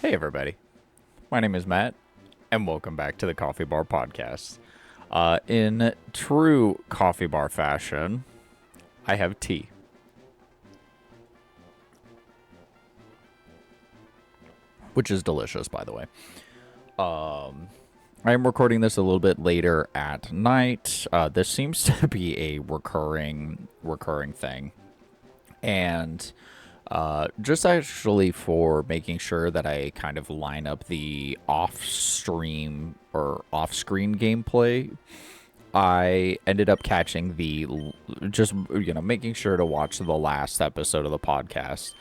Hey everybody, my name is Matt, and welcome back to the Coffee Bar Podcast. In true coffee bar fashion, I have tea. Which is delicious, by the way. I am recording this a little bit later at night. This seems to be a recurring thing. And just actually for making sure that I kind of line up the off-stream or off-screen gameplay, I ended up catching making sure to watch the last episode of the podcast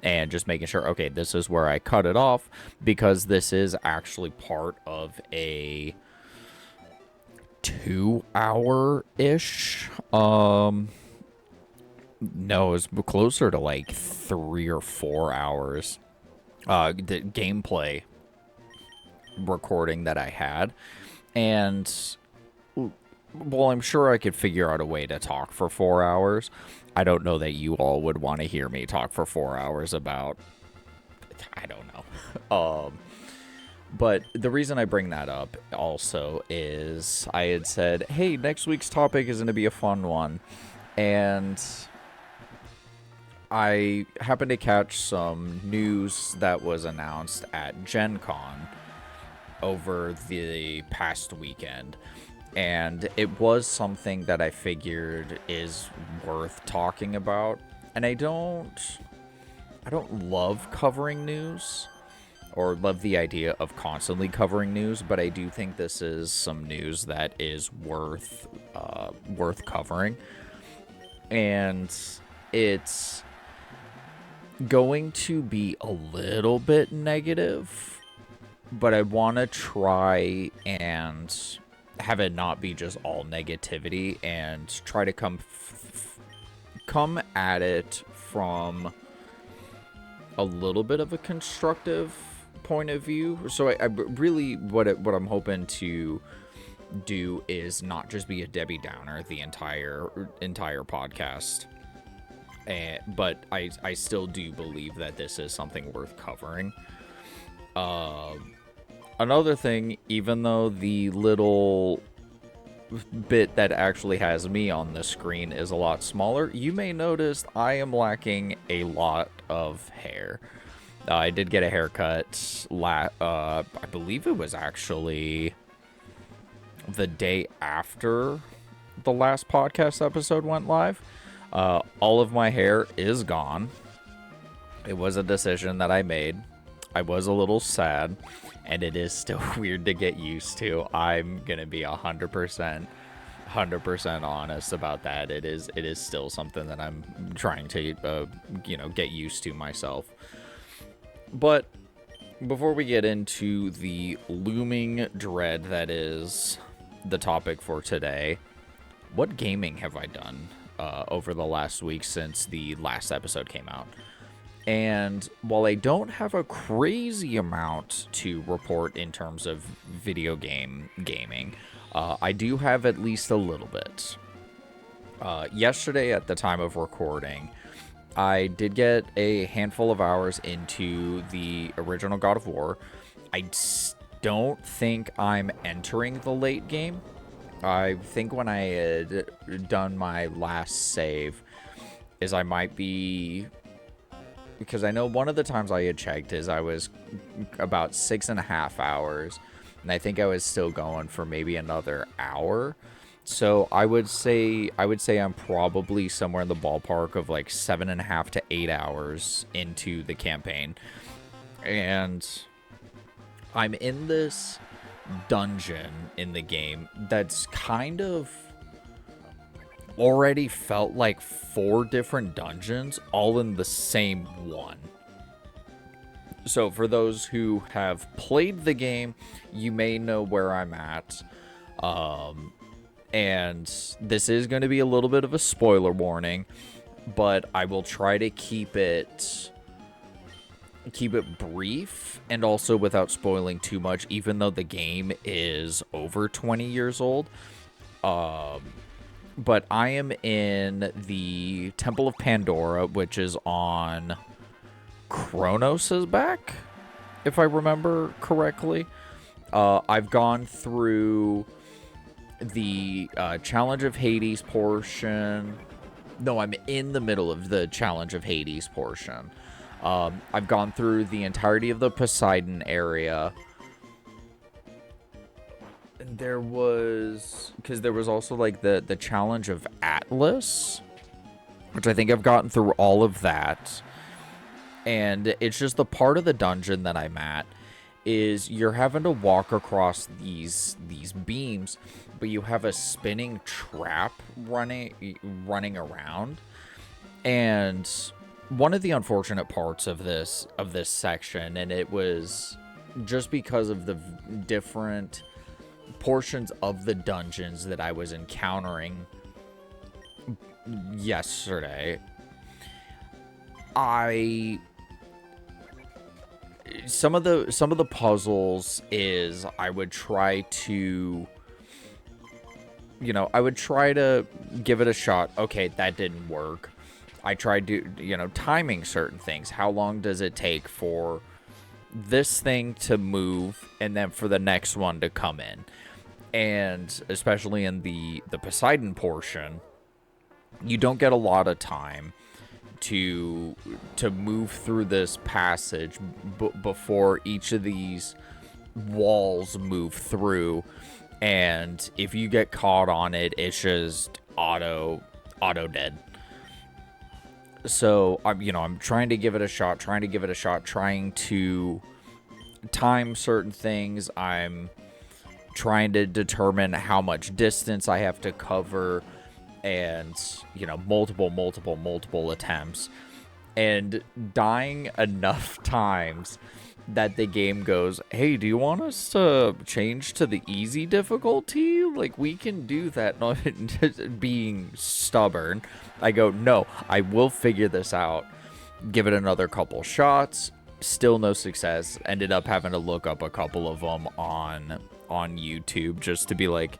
and just making sure, okay, this is where I cut it off because this is actually part of a 2-hour-ish, no, it's closer to like 3 or 4 hours. The gameplay recording that I had. And, well, I'm sure I could figure out a way to talk for 4 hours. I don't know that you all would want to hear me talk for 4 hours about... I don't know. But the reason I bring that up also is I had said, hey, next week's topic is going to be a fun one. And... I happened to catch some news that was announced at GenCon over the past weekend, and it was something that I figured is worth talking about. And I don't love covering news, or love the idea of constantly covering news, but I do think this is some news that is worth covering, and it's going to be a little bit negative, but I want to try and have it not be just all negativity and try to come at it from a little bit of a constructive point of view. So I really what I'm hoping to do is not just be a Debbie Downer the entire podcast. But I still do believe that this is something worth covering. Another thing, even though the little bit that actually has me on the screen is a lot smaller, you may notice I am lacking a lot of hair. I did get a haircut, I believe it was actually the day after the last podcast episode went live. All of my hair is gone. It was a decision that I made. I was a little sad, and it is still weird to get used to. I'm gonna be 100% honest about that. It is still something that I'm trying to, get used to myself. But before we get into the looming dread that is the topic for today, what gaming have I done over the last week since the last episode came out? And while I don't have a crazy amount to report in terms of video gaming, I do have at least a little bit. Yesterday, at the time of recording, I did get a handful of hours into the original God of War. I don't think I'm entering the late game. I think when I had done my last save is I might be, because I know one of the times I had checked is I was about 6.5 hours, and I think I was still going for maybe another hour. So I would say I'm probably somewhere in the ballpark of like 7.5 to 8 hours into the campaign, and I'm in this dungeon in the game that's kind of already felt like 4 different dungeons all in the same one. So for those who have played the game, you may know where I'm at, and this is going to be a little bit of a spoiler warning, but I will try to keep it brief and also without spoiling too much, even though the game is over 20 years old. But I am in the Temple of Pandora, which is on Kronos' back. if I remember correctly. I've gone through the Challenge of Hades portion. No, I'm in the middle of the Challenge of Hades portion. I've gone through the entirety of the Poseidon area. And there was also like the Challenge of Atlas, which I think I've gotten through all of that. And it's just the part of the dungeon that I'm at is you're having to walk across these beams, but you have a spinning trap running around. And one of the unfortunate parts of this section, and it was just because of the different portions of the dungeons that I was encountering yesterday, some of the puzzles is I would try to give it a shot. Okay, that didn't work. I tried to, timing certain things. How long does it take for this thing to move and then for the next one to come in? And especially in the Poseidon portion, you don't get a lot of time to move through this passage before each of these walls move through, and if you get caught on it, it's just auto dead. So I'm trying to give it a shot, trying to time certain things. I'm trying to determine how much distance I have to cover, and multiple attempts, and dying enough times that the game goes, hey, do you want us to change to the easy difficulty? Like, we can do that. Not being stubborn, I go, no, I will figure this out. Give it another couple shots. Still no success. Ended up having to look up a couple of them on YouTube just to be like,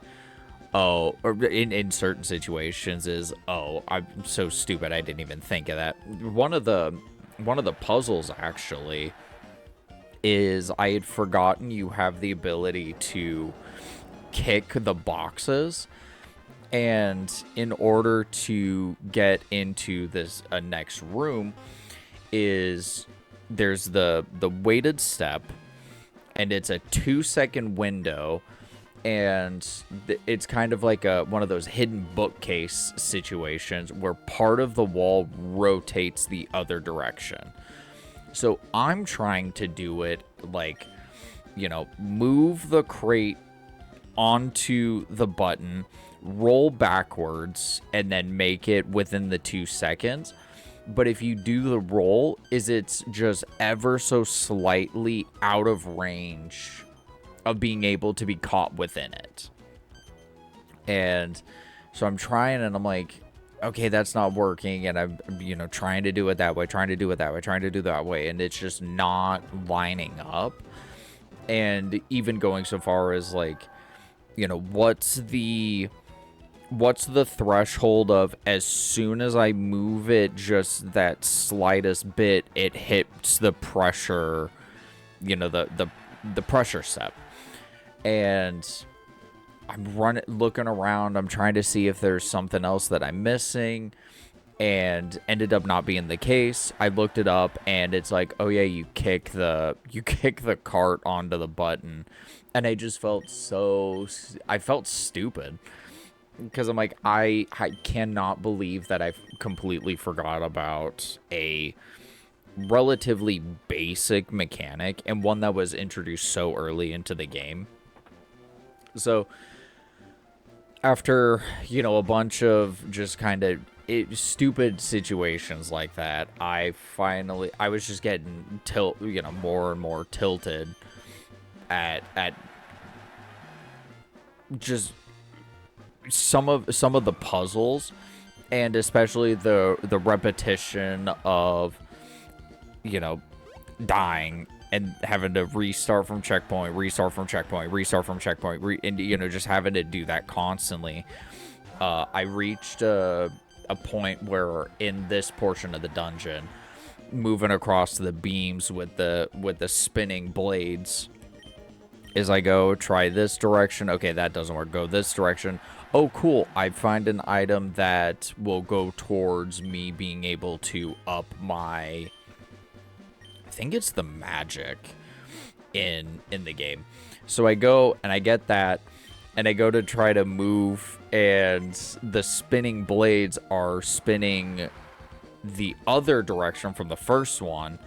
oh, or in certain situations is, oh, I'm so stupid, I didn't even think of that. One of the puzzles actually is I had forgotten you have the ability to kick the boxes, and in order to get into this next room is there's the weighted step, and it's a 2-second window. And it's kind of like one of those hidden bookcase situations where part of the wall rotates the other direction. So I'm trying to do it like, move the crate onto the button, roll backwards, and then make it within the 2 seconds. But if you do the roll, it's just ever so slightly out of range of being able to be caught within it. And so I'm trying, and I'm like, okay, that's not working, and I'm trying to do it that way, trying to do that way, and it's just not lining up. And even going so far as like, what's the threshold of as soon as I move it just that slightest bit, it hits the pressure, the pressure step. And I'm looking around, I'm trying to see if there's something else that I'm missing, and ended up not being the case. I looked it up, and it's like, oh yeah, you kick the cart onto the button. And I just felt I felt stupid, because I'm like, I cannot believe that I completely forgot about a relatively basic mechanic, and one that was introduced so early into the game. So after a bunch of just kind of stupid situations like that, I was just getting more and more tilted at just some of the puzzles, and especially the repetition of dying and having to restart from checkpoint, and just having to do that constantly. I reached a point where in this portion of the dungeon moving across the beams with the spinning blades. Is I go try this direction. Okay, that doesn't work. Go this direction. Oh, cool. I find an item that will go towards me being able to up my... I think it's the magic in the game. So I go and I get that, and I go to try to move, and the spinning blades are spinning the other direction from the first one,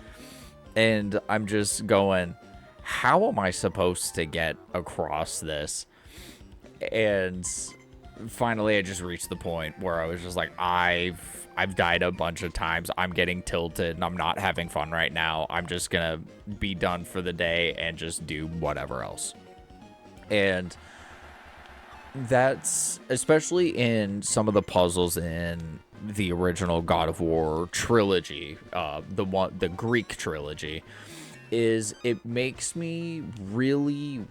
and I'm just going, how am I supposed to get across this? And finally I just reached the point where I was just like, I've died a bunch of times. I'm getting tilted and I'm not having fun right now. I'm just gonna be done for the day and just do whatever else. And that's especially in some of the puzzles in the original God of War trilogy, the Greek trilogy, is it makes me really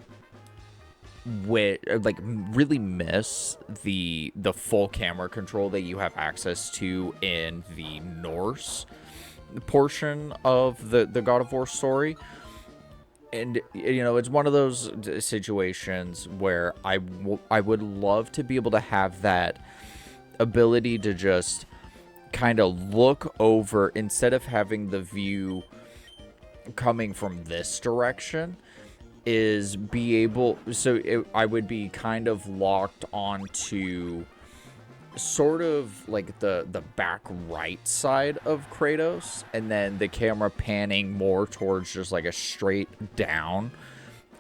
really miss the full camera control that you have access to in the Norse portion of the God of War story. And, you know, it's one of those situations where I would love to be able to have that ability to just kind of look over, instead of having the view coming from this direction, is be able... So I would be kind of locked onto sort of like the back right side of Kratos, and then the camera panning more towards just like a straight down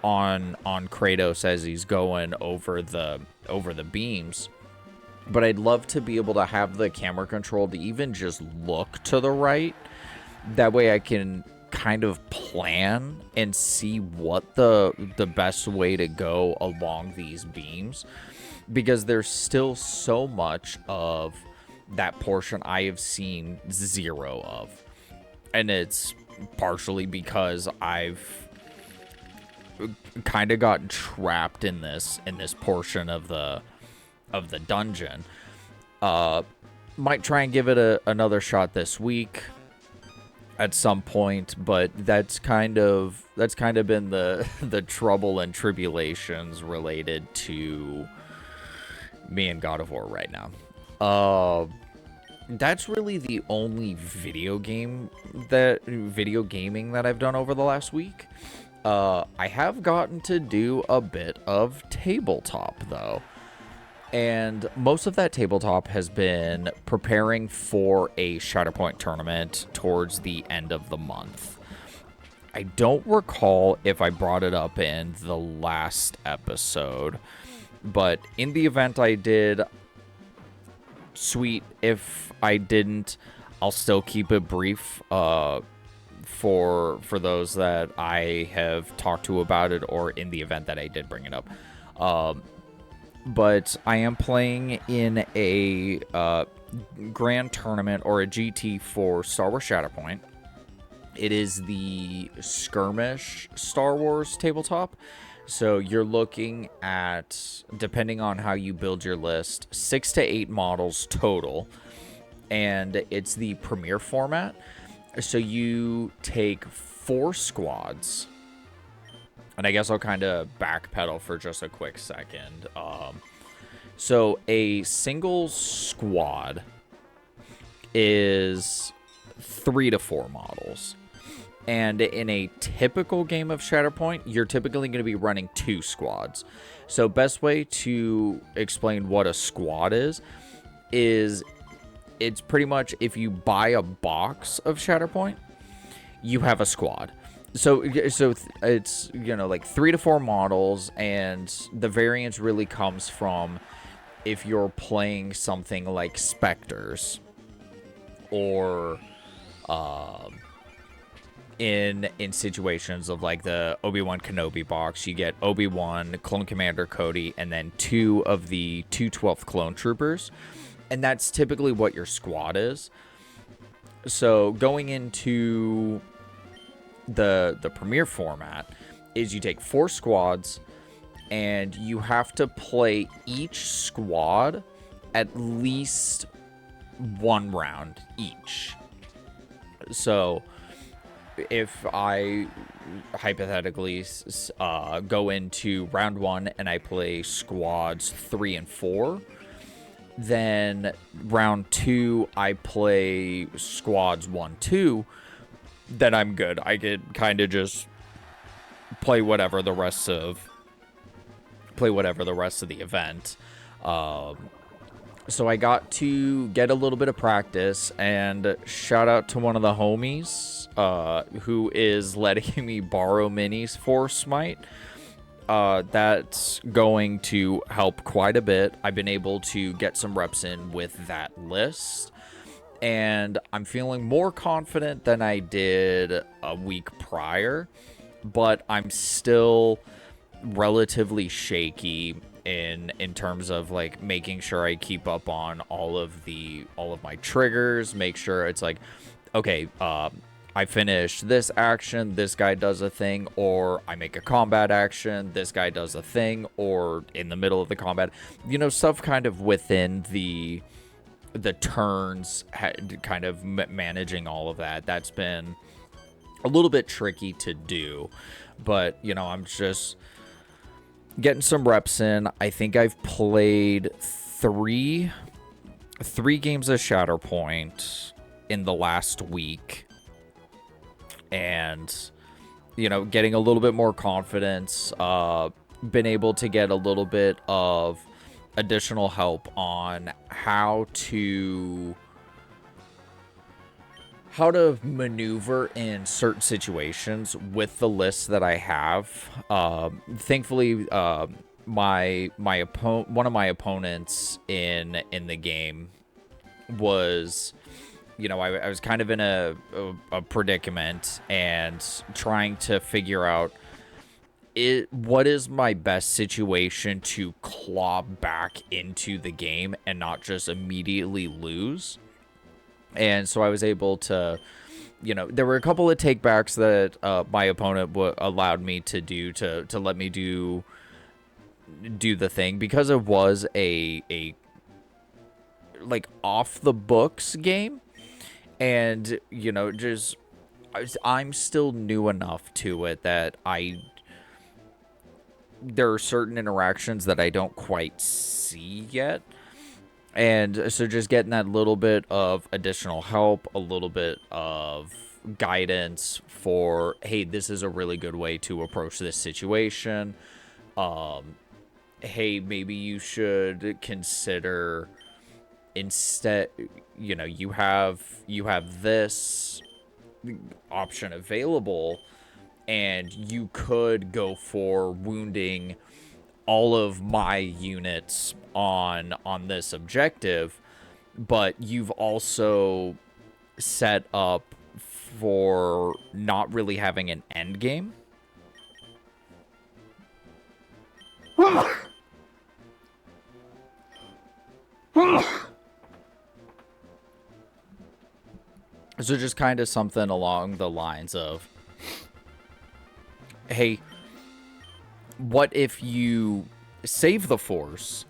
on Kratos as he's going over the beams. But I'd love to be able to have the camera control to even just look to the right. That way I can kind of plan and see what the best way to go along these beams, because there's still so much of that portion I have seen zero of. And it's partially because I've kind of gotten trapped in this portion of the dungeon. Might try and give it another shot this week at some point, but that's kind of been the trouble and tribulations related to me and God of War right now. That's really the only video gaming that I've done over the last week. I have gotten to do a bit of tabletop though. And most of that tabletop has been preparing for a Shatterpoint tournament towards the end of the month. I don't recall if I brought it up in the last episode, but in the event I did, sweet. If I didn't, I'll still keep it brief for those that I have talked to about it, or in the event that I did bring it up. But I am playing in a grand tournament, or a GT, for Star Wars Shatterpoint. It is the Skirmish Star Wars tabletop. So you're looking at, depending on how you build your list, 6 to 8 models total. And it's the Premier format. So you take 4 squads. And I guess I'll kind of backpedal for just a quick second. So a single squad is 3 to 4 models. And in a typical game of Shatterpoint, you're typically going to be running 2 squads. So best way to explain what a squad is it's pretty much, if you buy a box of Shatterpoint, you have a squad. So it's, you know, like 3 to 4 models, and the variance really comes from if you're playing something like Spectres, or in situations of like the Obi-Wan Kenobi box, you get Obi-Wan, Clone Commander Cody, and then 2 of the 212th Clone Troopers, and that's typically what your squad is. So going into the Premier format is you take 4 squads, and you have to play each squad at least 1 round each. So if I hypothetically go into round 1 and I play squads 3 and 4, then round 2 I play squads 1, 2, then I'm good. I could kind of just play whatever the rest of the event. So I got to get a little bit of practice, and shout out to one of the homies who is letting me borrow minis for Smite. That's going to help quite a bit. I've been able to get some reps in with that list, and I'm feeling more confident than I did a week prior, but I'm still relatively shaky in terms of like making sure I keep up on all of my triggers, make sure it's like, okay, I finish this action, this guy does a thing, or I make a combat action, this guy does a thing, or in the middle of the combat, stuff kind of within the turns, kind of managing all of that. That's been a little bit tricky to do, but I'm just getting some reps in. I think I've played three games of Shatterpoint in the last week, and getting a little bit more confidence. Been able to get a little bit of additional help on how to maneuver in certain situations with the lists that I have. Thankfully, one of my opponents in the game was, I was kind of in a predicament and trying to figure out what is my best situation to claw back into the game and not just immediately lose. And so I was able to, there were a couple of takebacks that my opponent allowed me to do to let me do the thing, because it was a like off the books game, and just I'm still new enough to it that there are certain interactions that I don't quite see yet. And so just getting that little bit of additional help, a little bit of guidance for, hey, this is a really good way to approach this situation. Hey, maybe you should consider, instead, you have this option available, and you could go for wounding all of my units on this objective, but you've also set up for not really having an end game. So just kind of something along the lines of, hey, what if you save the force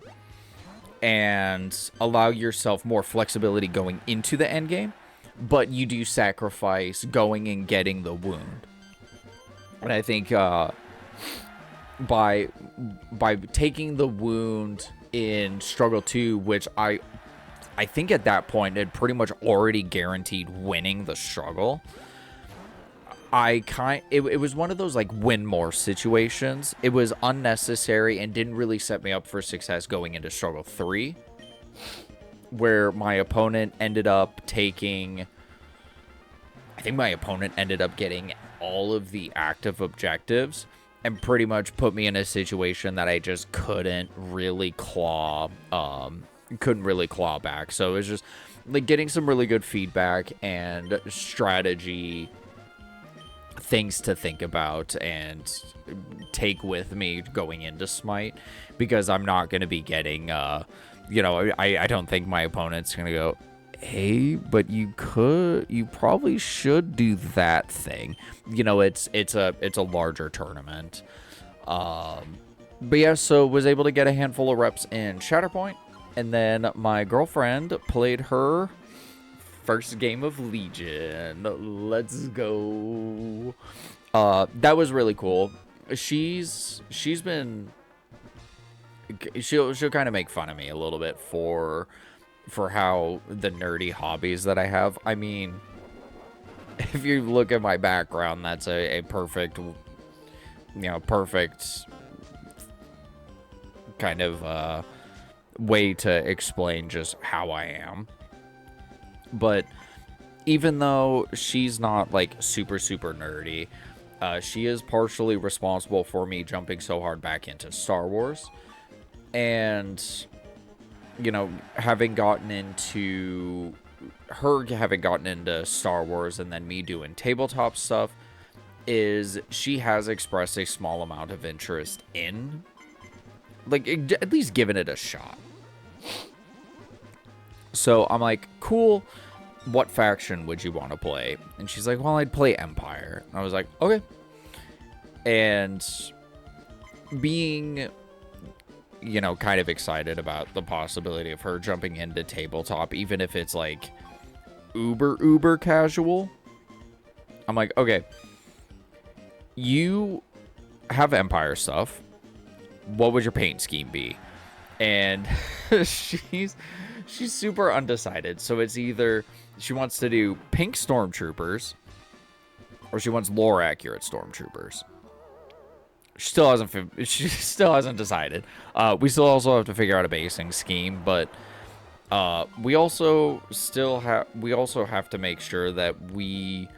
and allow yourself more flexibility going into the end game, but you do sacrifice going and getting the wound? And I think by taking the wound in Struggle 2, which I think at that point it pretty much already guaranteed winning the struggle, it was one of those like win more situations. It was unnecessary and didn't really set me up for success going into Struggle 3, where my opponent ended up taking, I think my opponent ended up getting all of the active objectives and pretty much put me in a situation that I just couldn't really claw back. So it was just like getting some really good feedback and strategy things to think about and take with me going into Smite, because I'm not going to be getting I don't think my opponent's going to go, hey, but you probably should do that thing. It's a larger tournament. But yeah, so was able to get a handful of reps in Shatterpoint, and then my girlfriend played her first game of Legion. Let's go. That was really cool. She's been, she'll kind of make fun of me a little bit for how the nerdy hobbies that I have. I mean, if you look at my background, that's a perfect, perfect kind of way to explain just how I am. But even though she's not like super nerdy, she is partially responsible for me jumping so hard back into Star Wars. And, having gotten into Star Wars and then me doing tabletop stuff, is she has expressed a small amount of interest in, like, at least giving it a shot. So I'm like, cool, what faction would you want to play? And she's like, well, I'd play Empire. And I was like, okay. And being, kind of excited about the possibility of her jumping into tabletop, even if it's like uber casual, I'm like, okay, you have Empire stuff. What would your paint scheme be? And she's super undecided. So it's either she wants to do pink stormtroopers or she wants lore accurate stormtroopers. She still hasn't decided. We still also have to figure out a basing scheme, but we also have to make sure that we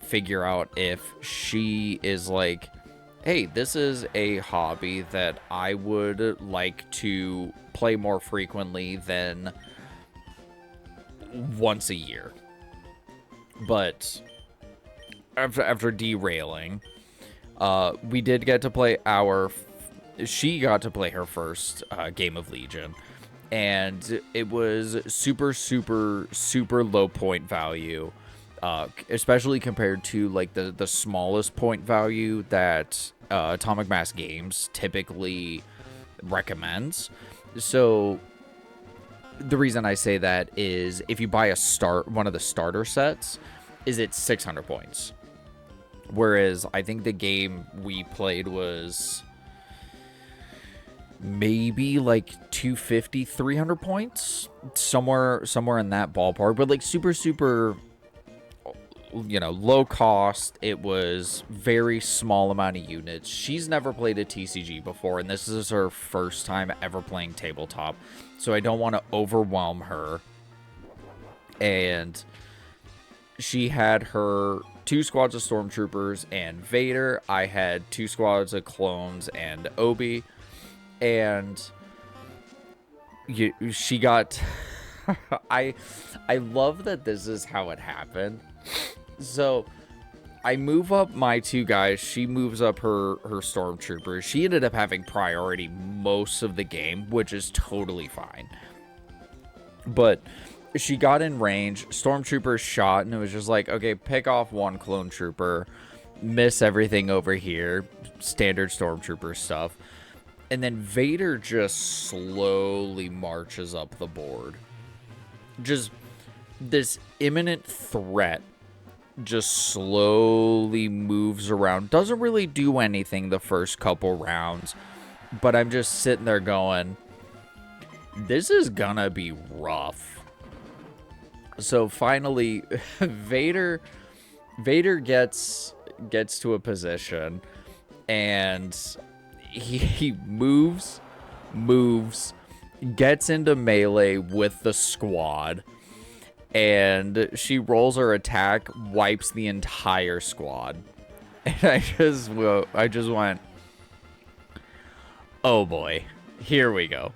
figure out if she is like, hey, this is a hobby that I would like to play more frequently than once a year. But after derailing, we did get to play she got to play her first game of Legion, and it was super low point value, especially compared to like the smallest point value that Atomic Mass Games typically recommends. So the reason I say that is if you buy one of the starter sets, it's 600 points. Whereas I think the game we played was maybe like 250, 300 points, somewhere in that ballpark, but like super, low cost. It was very small amount of units. She's never played a TCG before, and this is her first time ever playing tabletop. So I don't want to overwhelm her. And she had her 2 squads of stormtroopers and Vader. I had 2 squads of clones and Obi. And she got I love that this is how it happened. So I move up my 2 guys, she moves up her stormtroopers. She ended up having priority most of the game, which is totally fine. But she got in range, stormtroopers shot, and it was just like, okay, pick off 1 clone trooper, miss everything over here, standard stormtrooper stuff. And then Vader just slowly marches up the board. Just this imminent threat just slowly moves around. Doesn't really do anything the first couple rounds, but I'm just sitting there going, this is gonna be rough. So finally, Vader gets to a position, and he moves, gets into melee with the squad, and she rolls her attack, wipes the entire squad. And I just went, oh boy, here we go.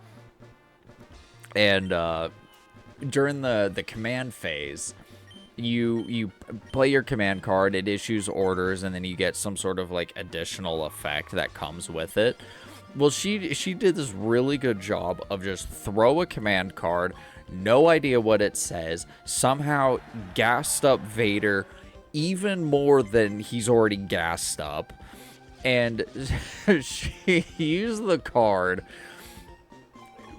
And during the command phase, you play your command card, it issues orders, and then you get some sort of like additional effect that comes with it. Well, she did this really good job of just throw a command card, no idea what it says, somehow gassed up Vader even more than he's already gassed up, and she used the card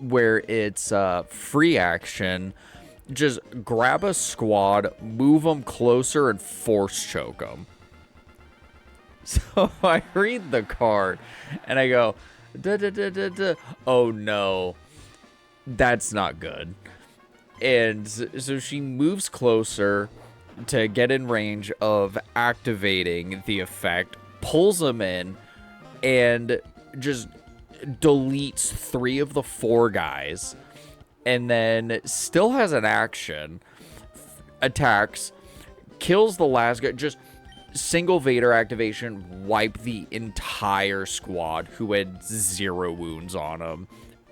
where it's free action just grab a squad, move them closer, and force choke them. So I read the card, and I go, da, da, da, da, da. Oh no, that's not good. And so she moves closer to get in range of activating the effect, pulls them in, and just deletes 3 of the 4 guys, and then still has an action, attacks, kills the last guy, just single Vader activation, wipe the entire squad who had 0 wounds on them,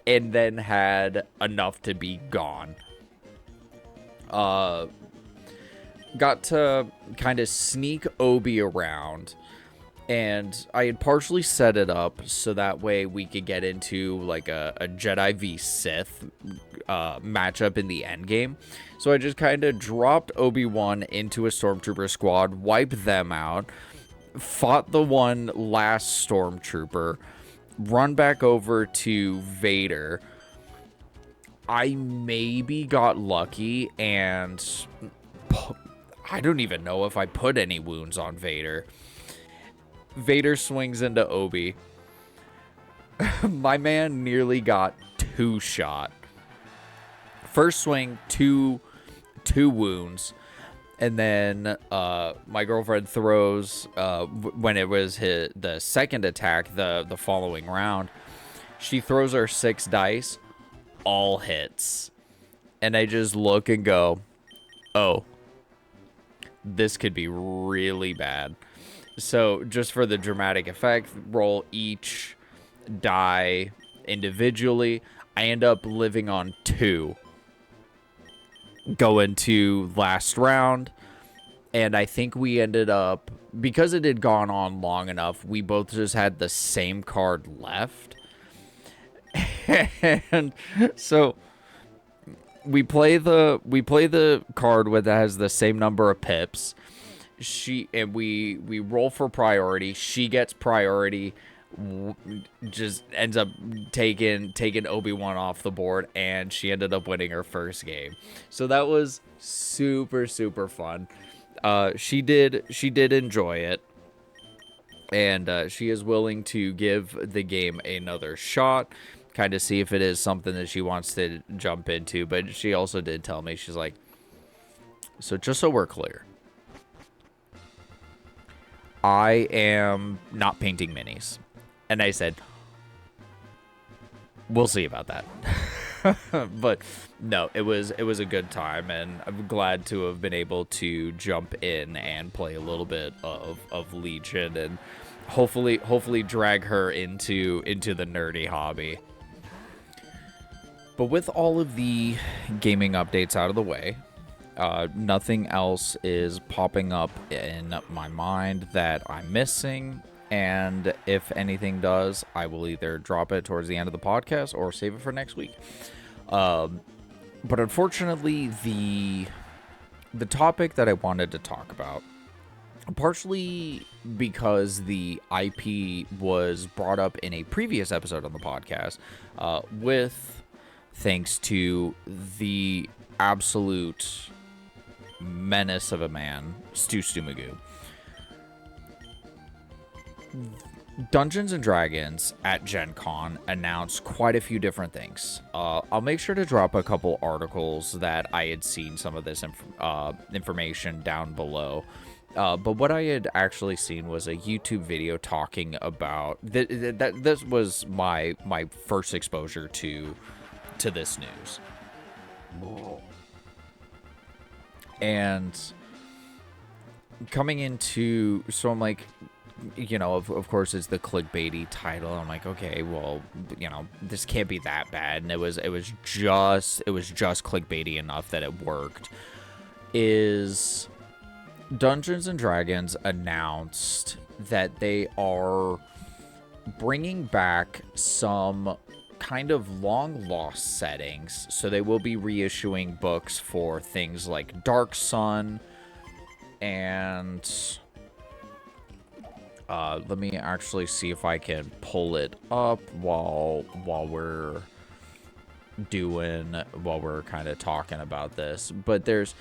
and then had enough to be gone. Got to kind of sneak Obi around, and I had partially set it up so that way we could get into like a Jedi v Sith matchup in the end game. So I just kind of dropped Obi-Wan into a Stormtrooper squad, wiped them out, fought the one last Stormtrooper, run back over to Vader. I maybe got lucky, and I don't even know if I put any wounds on Vader. Vader swings into Obi. My man nearly got 2 shot. First swing, two wounds. And then my girlfriend throws, when it was the second attack, the following round, she throws her 6 dice, all hits. And I just look and go, oh, this could be really bad. So just for the dramatic effect, roll each die individually. I end up living on 2. Go into last round. And I think we ended up, because it had gone on long enough, we both just had the same card left. And so we play the card that has the same number of pips. We roll for priority. She gets priority, just ends up taking Obi-Wan off the board, and she ended up winning her first game. So that was super, super fun. She did enjoy it, and she is willing to give the game another shot, kind of see if it is something that she wants to jump into. But she also did tell me, she's like, so just so we're clear, I am not painting minis. And I said, we'll see about that. But no, it was a good time, and I'm glad to have been able to jump in and play a little bit of Legion, and hopefully drag her into the nerdy hobby. But with all of the gaming updates out of the way, nothing else is popping up in my mind that I'm missing. And if anything does, I will either drop it towards the end of the podcast or save it for next week. But unfortunately, the topic that I wanted to talk about, partially because the IP was brought up in a previous episode on the podcast, with thanks to the absolute menace of a man, Stu Magoo. Dungeons & Dragons at GenCon announced quite a few different things. I'll make sure to drop a couple articles that I had seen some of this information down below. But what I had actually seen was a YouTube video talking about this was my first exposure to this news. And coming into, so I'm like, you know, of course it's the clickbaity title. I'm like, okay, well, you know, this can't be that bad. And it was just clickbaity enough that it worked. Is Dungeons and Dragons announced that they are bringing back some kind of long lost settings. So they will be reissuing books for things like Dark Sun and let me actually see if I can pull it up while we're doing while we're kind of talking about this, but there's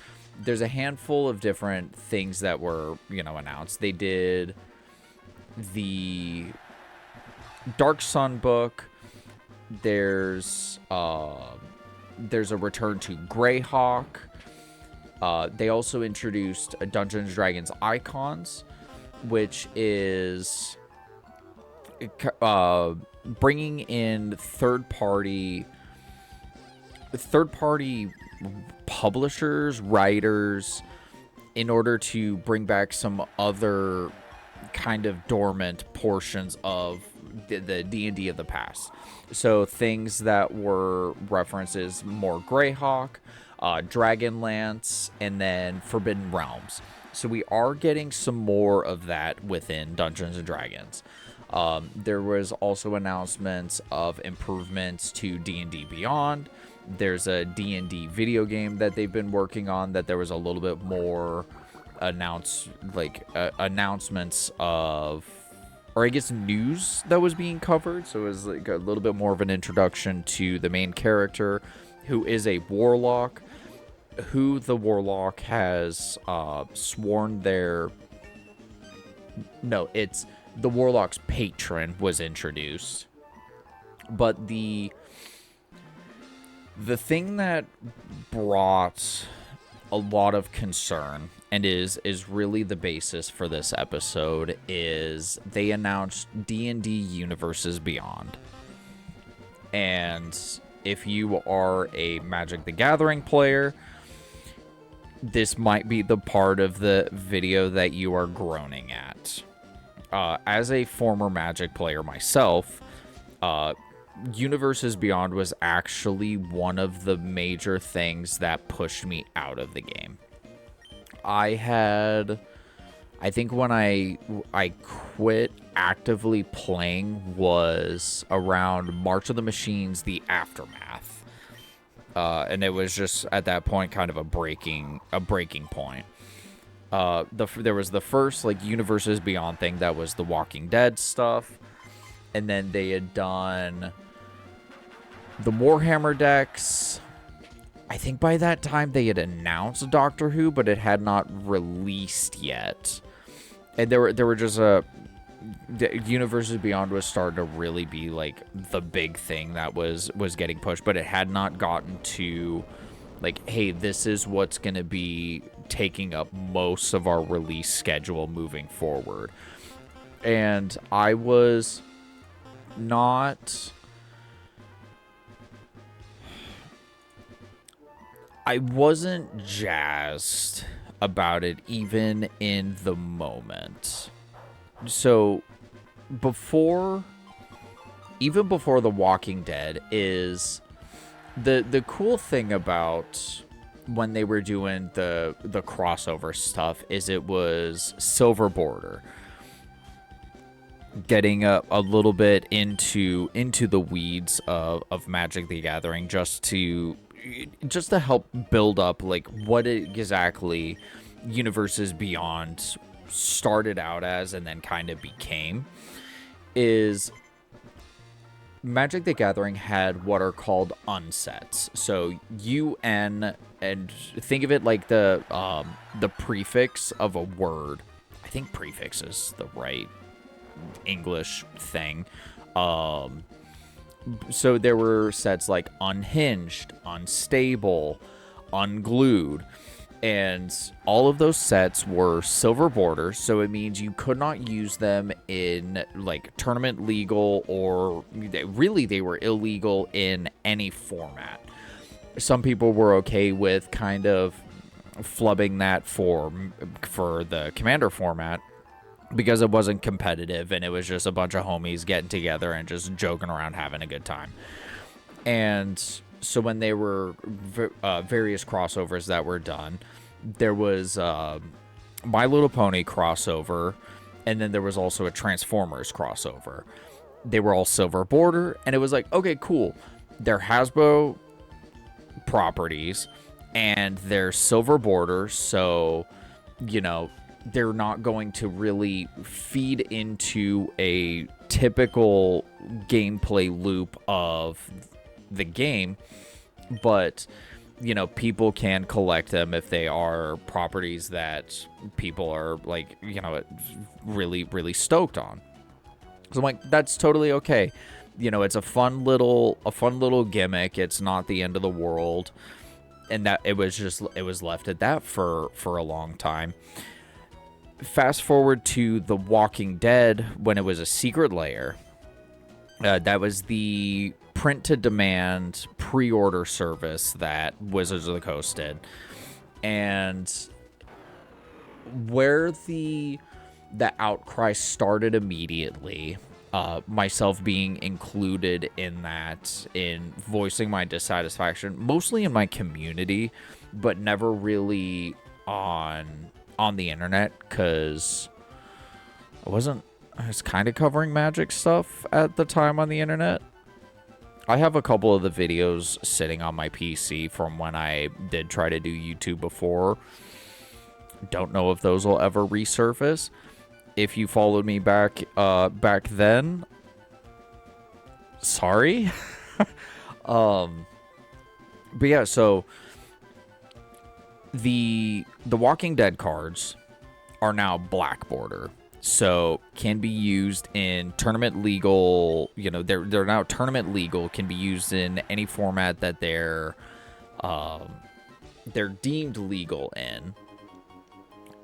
a handful of different things that were, announced. They did the Dark Sun book. There's a return to Greyhawk. They also introduced a Dungeons & Dragons Icons, which is bringing in third-party publishers, writers, in order to bring back some other kind of dormant portions of the D&D of the past. So things that were references more Greyhawk, Dragonlance, and then Forbidden Realms. So we are getting some more of that within Dungeons & Dragons. There was also announcements of improvements to D&D Beyond. There's a D&D video game that they've been working on that there was a little bit more announcements of, or I guess news that was being covered. So it was like a little bit more of an introduction to the main character, who is a warlock, who the warlock has sworn their... No, it's the warlock's patron was introduced. But the thing that brought a lot of concern and is really the basis for this episode is they announced D&D Universes Beyond. And if you are a Magic the Gathering player, this might be the part of the video that you are groaning at. As a former Magic player myself, Universes Beyond was actually one of the major things that pushed me out of the game. I think when I quit actively playing was around March of the Machines, the Aftermath. And it was just at that point kind of a breaking point. There was the first Universes Beyond thing that was the Walking Dead stuff. And then they had done the Warhammer decks. I think by that time they had announced Doctor Who, but it had not released yet. And there were just the Universes Beyond was starting to really be the big thing that was getting pushed, but it had not gotten to hey, this is what's going to be taking up most of our release schedule moving forward. And I was I wasn't jazzed about it even in the moment. So even before The Walking Dead is the cool thing about when they were doing the crossover stuff is it was Silver Border. Getting a little bit into the weeds of Magic the Gathering just to help build up what exactly Universes Beyond started out as and then kind of became is Magic the Gathering had what are called unsets. So UN, and think of it like the prefix of a word. I think prefix is the right English thing. So there were sets like Unhinged, Unstable, Unglued, and all of those sets were silver borders, so it means you could not use them in tournament legal, or really they were illegal in any format. Some people were okay with kind of flubbing that for the Commander format, because it wasn't competitive and it was just a bunch of homies getting together and just joking around having a good time. And so when they were various crossovers that were done, there was My Little Pony crossover, and then there was also a Transformers crossover. They were all silver border, and it was okay, cool. They're Hasbro properties and they're silver border, so they're not going to really feed into a typical gameplay loop of the game. but people can collect them if they are properties that people are like, really, really stoked on. So I'm like, that's totally okay. It's a fun little gimmick. It's not the end of the world. And that it was left at that for a long time. Fast forward to The Walking Dead when it was a secret layer. That was the print-to-demand pre-order service that Wizards of the Coast did. And where the outcry started immediately, myself being included in that, in voicing my dissatisfaction, mostly in my community, but never really on the internet, because I was kind of covering Magic stuff at the time on the internet. I have a couple of the videos sitting on my PC from when I did try to do YouTube before. Don't know if those will ever resurface. If you followed me back then, sorry. But yeah, so the Walking Dead cards are now black border. So can be used in tournament legal, they're now tournament legal, can be used in any format that they're deemed legal in.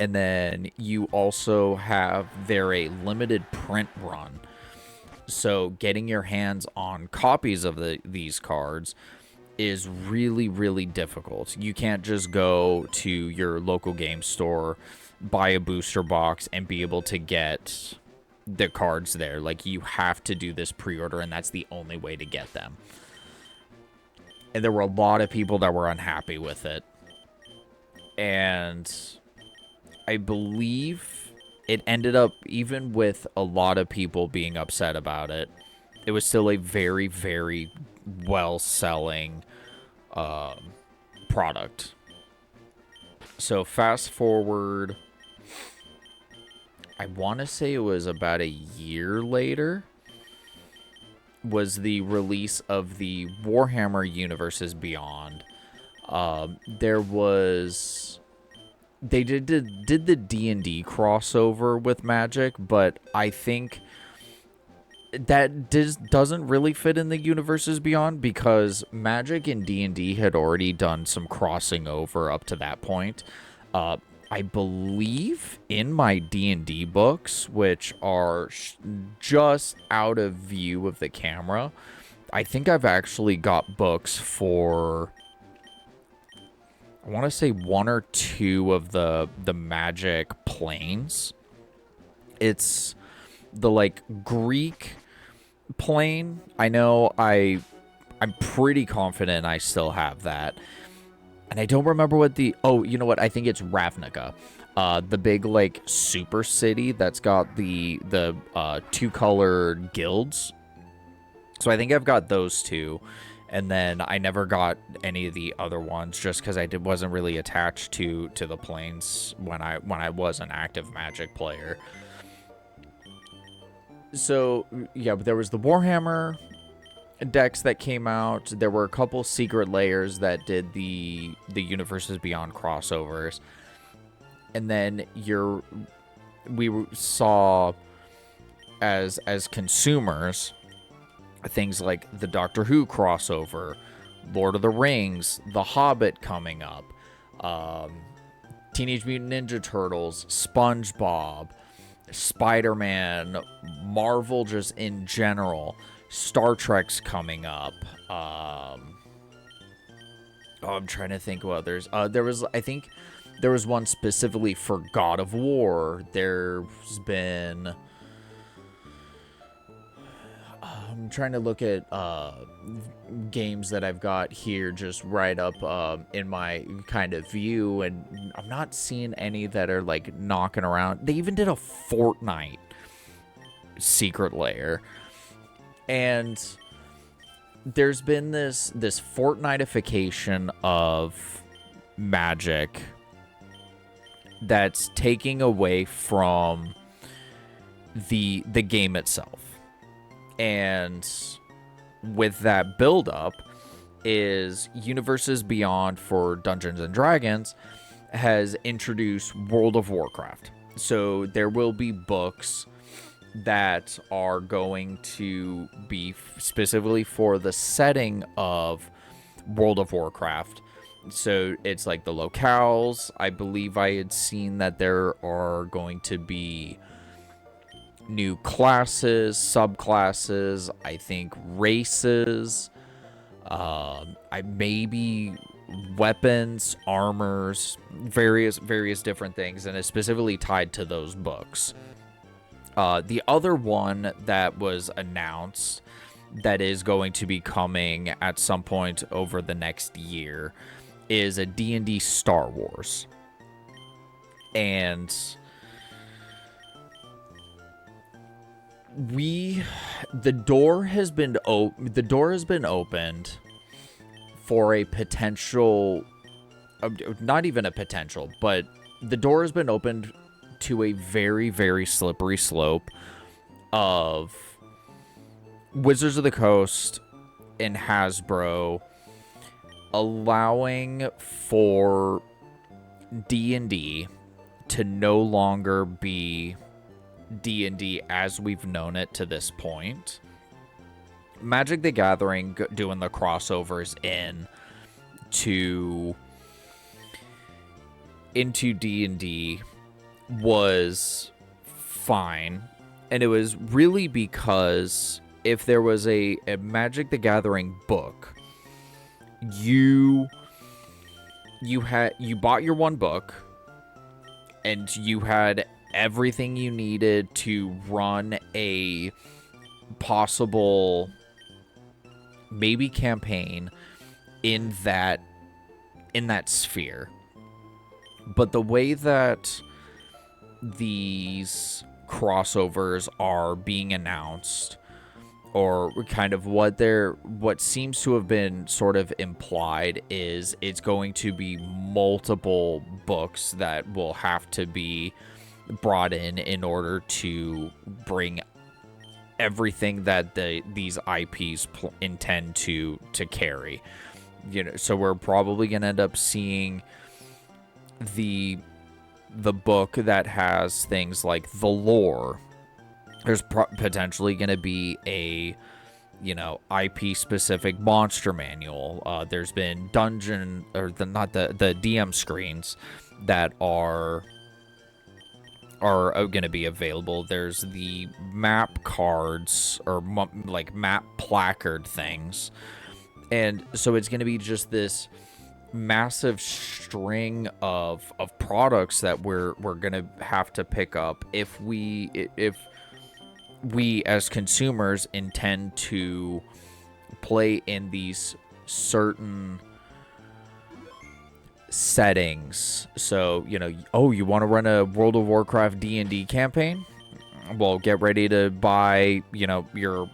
And then you also have a limited print run. So getting your hands on copies of these cards is really, really difficult. You can't just go to your local game store, buy a booster box, and be able to get the cards there. Like, you have to do this pre-order, and that's the only way to get them. And there were a lot of people that were unhappy with it. And I believe it ended up, even with a lot of people being upset about it, it was still a very, very well-selling product. So fast forward, I want to say it was about a year later, was the release of the Warhammer Universes Beyond. They did the D&D crossover with Magic, but I think that doesn't really fit in the Universes Beyond, because Magic and D&D had already done some crossing over up to that point. I believe in my D&D books, which are just out of view of the camera, I think I've actually got books for, I want to say, 1 or 2 of the Magic planes. It's the Greek plane. I know I'm pretty confident I still have that. And I don't remember what you know what? I think it's Ravnica. The big, super city that's got the 2-colored guilds. So I think I've got those 2. And then I never got any of the other ones, just because I wasn't really attached to the planes when I was an active Magic player. So, yeah, but there was the Warhammer decks that came out. There were a couple secret layers that did the Universes Beyond crossovers. And then we saw, as consumers, things like the Doctor Who crossover, Lord of the Rings, The Hobbit coming up, Teenage Mutant Ninja Turtles, SpongeBob, Spider-Man, Marvel just in general, Star Trek's coming up. I'm trying to think of others. I think there was one specifically for God of War. There's been, I'm trying to look at games that I've got here just right up in my kind of view, and I'm not seeing any that are knocking around. They even did a Fortnite secret layer, and there's been this Fortnite-ification of Magic that's taking away from the game itself. And with that build-up, is Universes Beyond for Dungeons and Dragons has introduced World of Warcraft. So there will be books that are going to be specifically for the setting of World of Warcraft. So it's like the locales. I believe I had seen that there are going to be new classes, subclasses, I think races, I maybe weapons, armors, various different things, and it's specifically tied to those books. The other one that was announced that is going to be coming at some point over the next year is a D&D Star Wars. And the door has been opened for a potential, not even a potential, but the door has been opened to a very, very slippery slope of Wizards of the Coast and Hasbro allowing for D&D to no longer be D&D as we've known it to this point. Magic the Gathering doing the crossovers into D&D was fine, and it was really because if there was a Magic the Gathering book, you bought your one book and you had everything you needed to run a possible maybe campaign in that sphere. But the way that these crossovers are being announced, or kind of what seems to have been sort of implied, is it's going to be multiple books that will have to be brought in order to bring everything that these IPs intend to carry. So we're probably going to end up seeing the book that has things like the lore. There's potentially going to be a IP specific monster manual. There's been dungeon, or the DM screens that are going to be available. There's the map cards, or like map placard things, and so it's going to be just this massive string of products that we're going to have to pick up if we as consumers intend to play in these certain settings. So, you want to run a World of Warcraft D&D campaign? Well, get ready to buy, your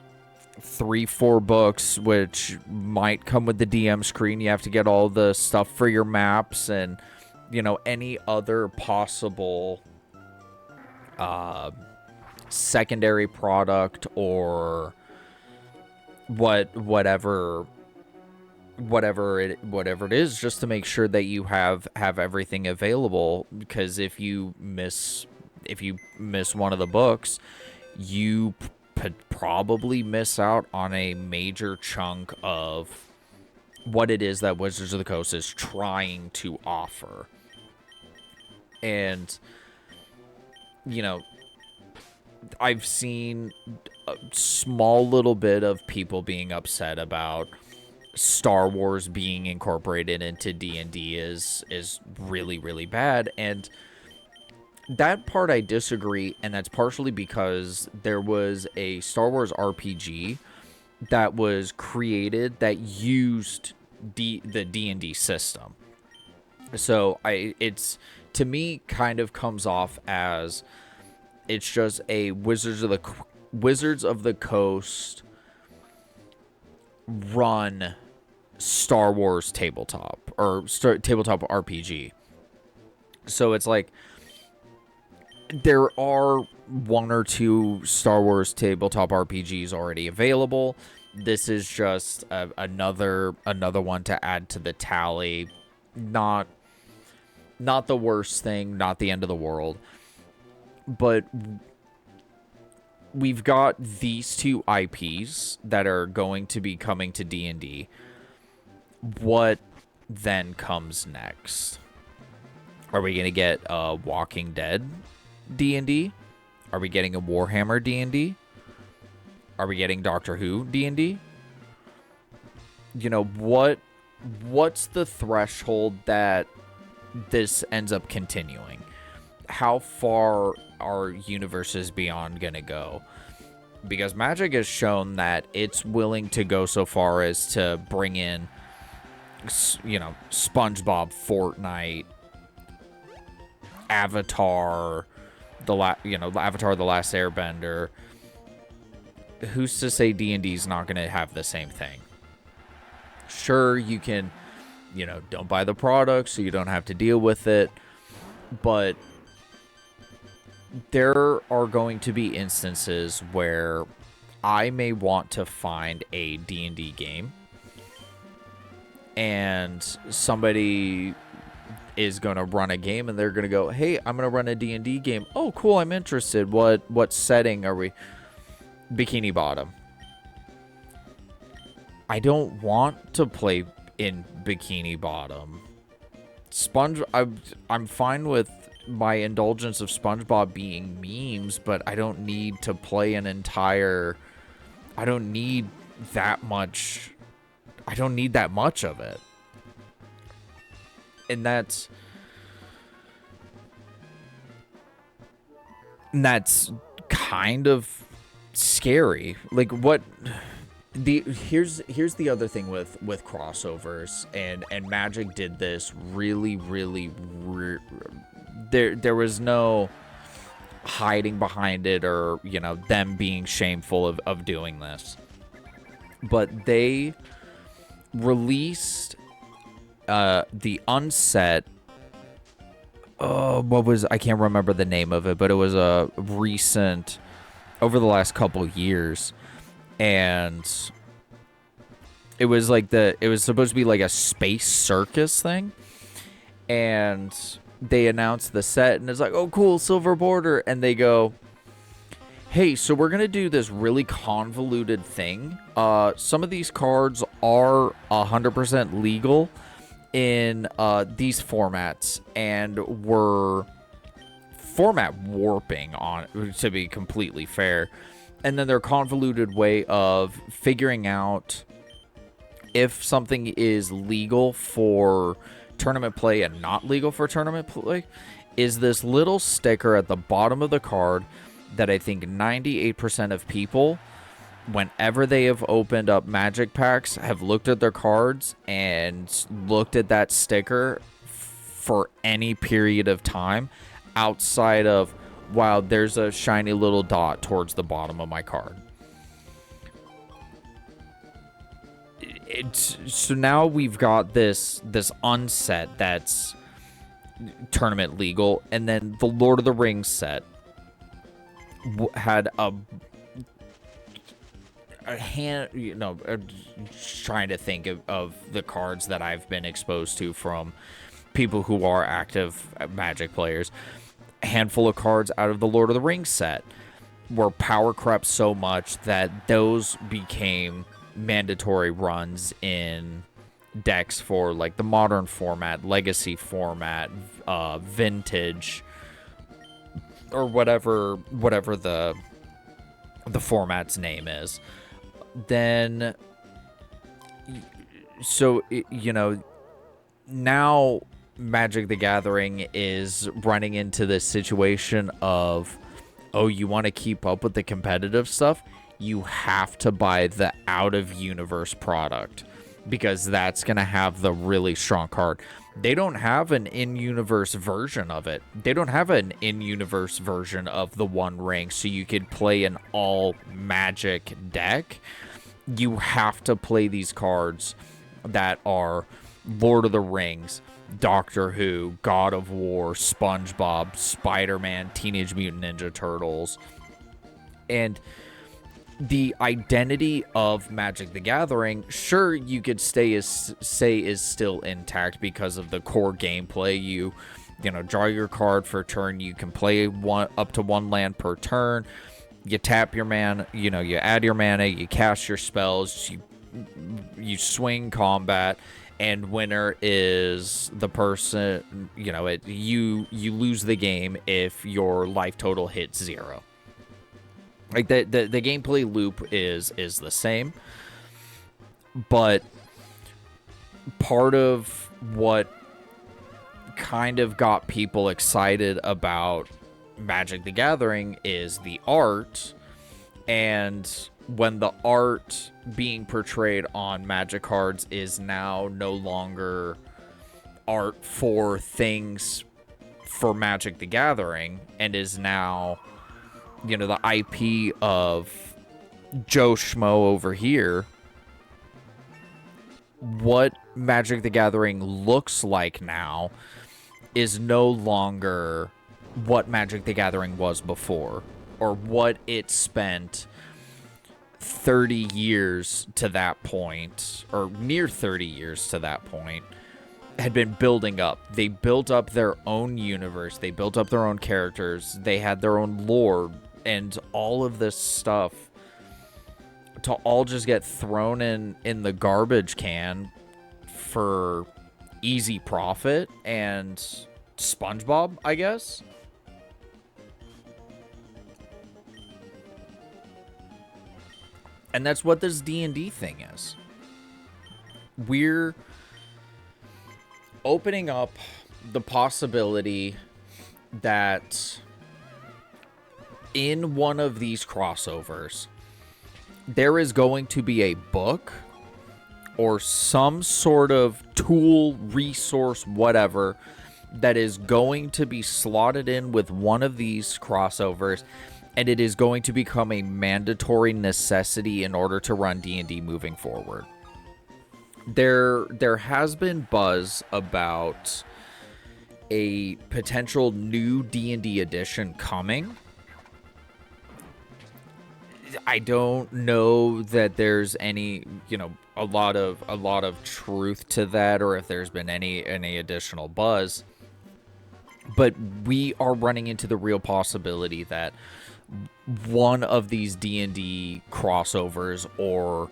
3-4 books, which might come with the DM screen. You have to get all the stuff for your maps and, any other possible secondary product, or whatever it is, just to make sure that you have everything available. Because if you miss one of the books, you probably miss out on a major chunk of what it is that Wizards of the Coast is trying to offer. And I've seen a small little bit of people being upset about Star Wars being incorporated into D&D is really, really bad, and that part I disagree, and that's partially because there was a Star Wars RPG that was created that used the D&D system. So it's, to me, kind of comes off as it's just a Wizards of the Coast run Star Wars tabletop, or tabletop RPG. So it's like there are one or two Star Wars tabletop RPGs already available. This is just another one to add to the tally. Not the worst thing, not the end of the world. But we've got these two IPs that are going to be coming to D&D. What then comes next? Are we going to get Walking Dead D&D? Are we getting a Warhammer D&D? Are we getting Doctor Who D&D? You know, what's the threshold that this ends up continuing? How far are Universes Beyond gonna go? Because Magic has shown that it's willing to go so far as to bring in, you know, SpongeBob, Fortnite, Avatar, Avatar: The Last Airbender. Who's to say D&D's not gonna have the same thing? Sure, you can, you know, don't buy the product so you don't have to deal with it, but there are going to be instances where I may want to find a D&D game and somebody is going to run a game and they're going to go, hey, I'm going to run a D&D game. Oh, cool, I'm interested. What setting are we? Bikini Bottom. I don't want to play in Bikini Bottom. I'm fine with my indulgence of SpongeBob being memes, but I don't need to play an entire... I don't need that much... I don't need that much of it. And that's kind of scary. Like, what... Here's the other thing with crossovers, and Magic did this really there was no hiding behind it, or, you know, them being shameful of doing this, but they released the unset, I can't remember the name of it, but it was a recent, over the last couple years. And it was like it was supposed to be like a space circus thing. And they announced the set, and it's like, oh, cool, silver border. And they go, hey, so we're going to do this really convoluted thing. Some of these cards are 100% legal in these formats, and we're format warping on, to be completely fair. And then their convoluted way of figuring out if something is legal for tournament play and not legal for tournament play is this little sticker at the bottom of the card that I think 98% of people, whenever they have opened up Magic packs, have looked at their cards and looked at that sticker for any period of time outside of, wow, there's a shiny little dot towards the bottom of my card. So now we've got this unset that's tournament legal, and then the Lord of the Rings set had a hand, you know, trying to think of the cards that I've been exposed to from people who are active Magic players. Handful of cards out of the Lord of the Rings set were power crept so much that those became mandatory runs in decks for like the modern format, legacy format, vintage, or whatever the format's name is. Then, so you know, now Magic the Gathering is running into this situation of, oh, you want to keep up with the competitive stuff? You have to buy the out-of-universe product, because that's going to have the really strong card. They don't have an in-universe version of it. They don't have an in-universe version of the One Ring, so you could play an all-Magic deck. You have to play these cards that are Lord of the Rings, Doctor Who, God of War, SpongeBob, Spider-Man, Teenage Mutant Ninja Turtles. And the identity of Magic the Gathering, sure, you could say is still intact because of the core gameplay. You draw your card for a turn. You can play up to one land per turn. You tap your mana, you add your mana, you cast your spells, you swing combat, and winner is the person, you lose the game if your life total hits 0. Like the gameplay loop is the same, but part of what kind of got people excited about Magic the Gathering is the art, and when the art being portrayed on Magic cards is now no longer art for things for Magic the Gathering and is now the IP of Joe Schmo over here, what Magic the Gathering looks like now is no longer what Magic the Gathering was before, or what it spent 30 years to that point, or near 30 years to that point, had been building up. They built up their own universe, they built up their own characters, they had their own lore, and all of this stuff to all just get thrown in the garbage can for easy profit and SpongeBob, I guess. And that's what this D&D thing is. We're opening up the possibility that in one of these crossovers, there is going to be a book or some sort of tool, resource, whatever, that is going to be slotted in with one of these crossovers, and it is going to become a mandatory necessity in order to run D&D moving forward. There has been buzz about a potential new D&D edition coming. I don't know that there's any, a lot of truth to that, or if there's been any additional buzz. But we are running into the real possibility that one of these D&D crossovers, or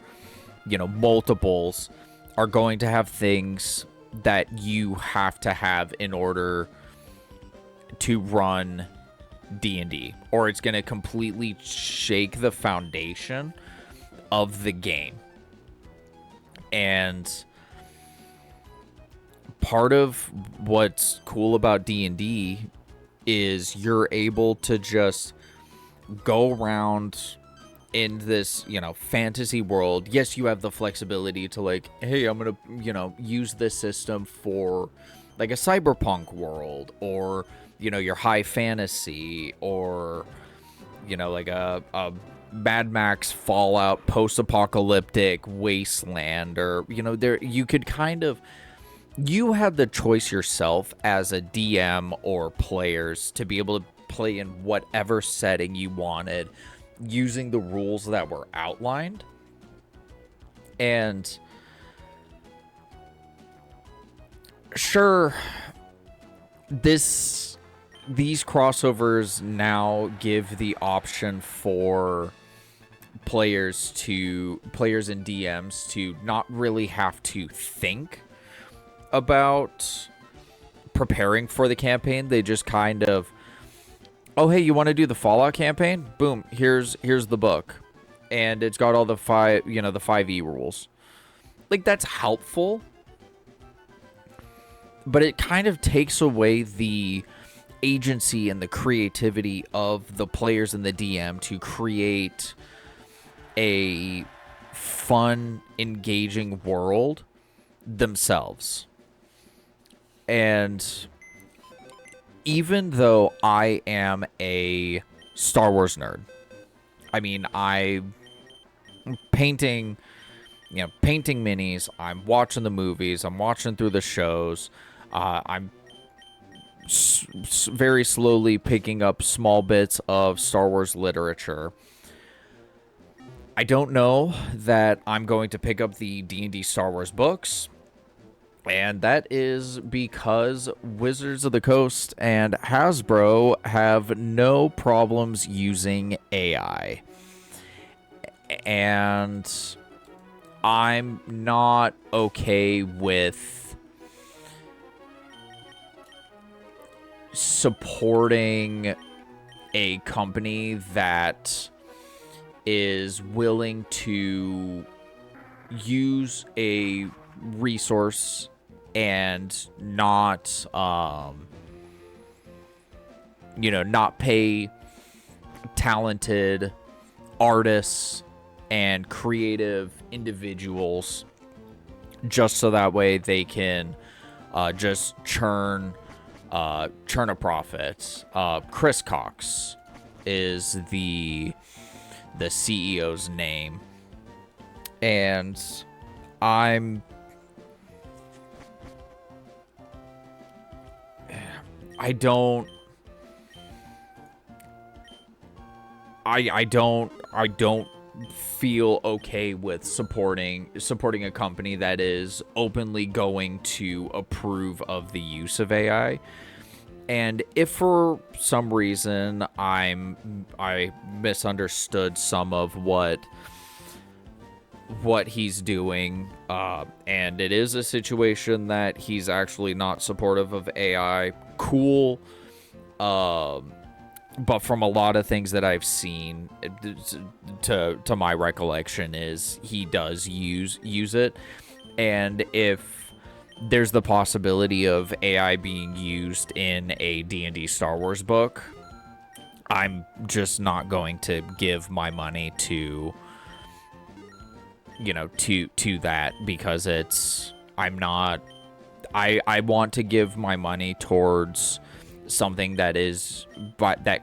multiples, are going to have things that you have to have in order to run D&D, or it's going to completely shake the foundation of the game. And part of what's cool about D&D is you're able to just go around in this, fantasy world. Yes, you have the flexibility to, like, hey, I'm going to, use this system for like a cyberpunk world, or your high fantasy, or like a Mad Max Fallout post-apocalyptic wasteland, or there you could kind of, you have the choice yourself as a DM or players to be able to play in whatever setting you wanted using the rules that were outlined. And sure, these crossovers now give the option for players and DMs to not really have to think about preparing for the campaign. They just kind of, oh, hey, you want to do the Fallout campaign? Boom, here's the book, and it's got all the 5e rules. Like, that's helpful, but it kind of takes away the agency and the creativity of the players and the DM to create a fun, engaging world themselves. And even though I am a Star Wars nerd, I mean, I'm painting minis, I'm watching the movies, I'm watching through the shows, I'm very slowly picking up small bits of Star Wars literature. I don't know that I'm going to pick up the D&D Star Wars books, and that is because Wizards of the Coast and Hasbro have no problems using AI. And I'm not okay with supporting a company that is willing to use a resource and not, not pay talented artists and creative individuals just so that way they can just churn a profit. Chris Cocks is the CEO's name, and I don't feel okay with supporting a company that is openly going to approve of the use of AI. And if for some reason I misunderstood some of what he's doing, and it is a situation that he's actually not supportive of AI, cool. But from a lot of things that I've seen, to my recollection, is he does use it. And if there's the possibility of AI being used in a D&D Star Wars book, I'm just not going to give my money to that, because I want to give my money towards something that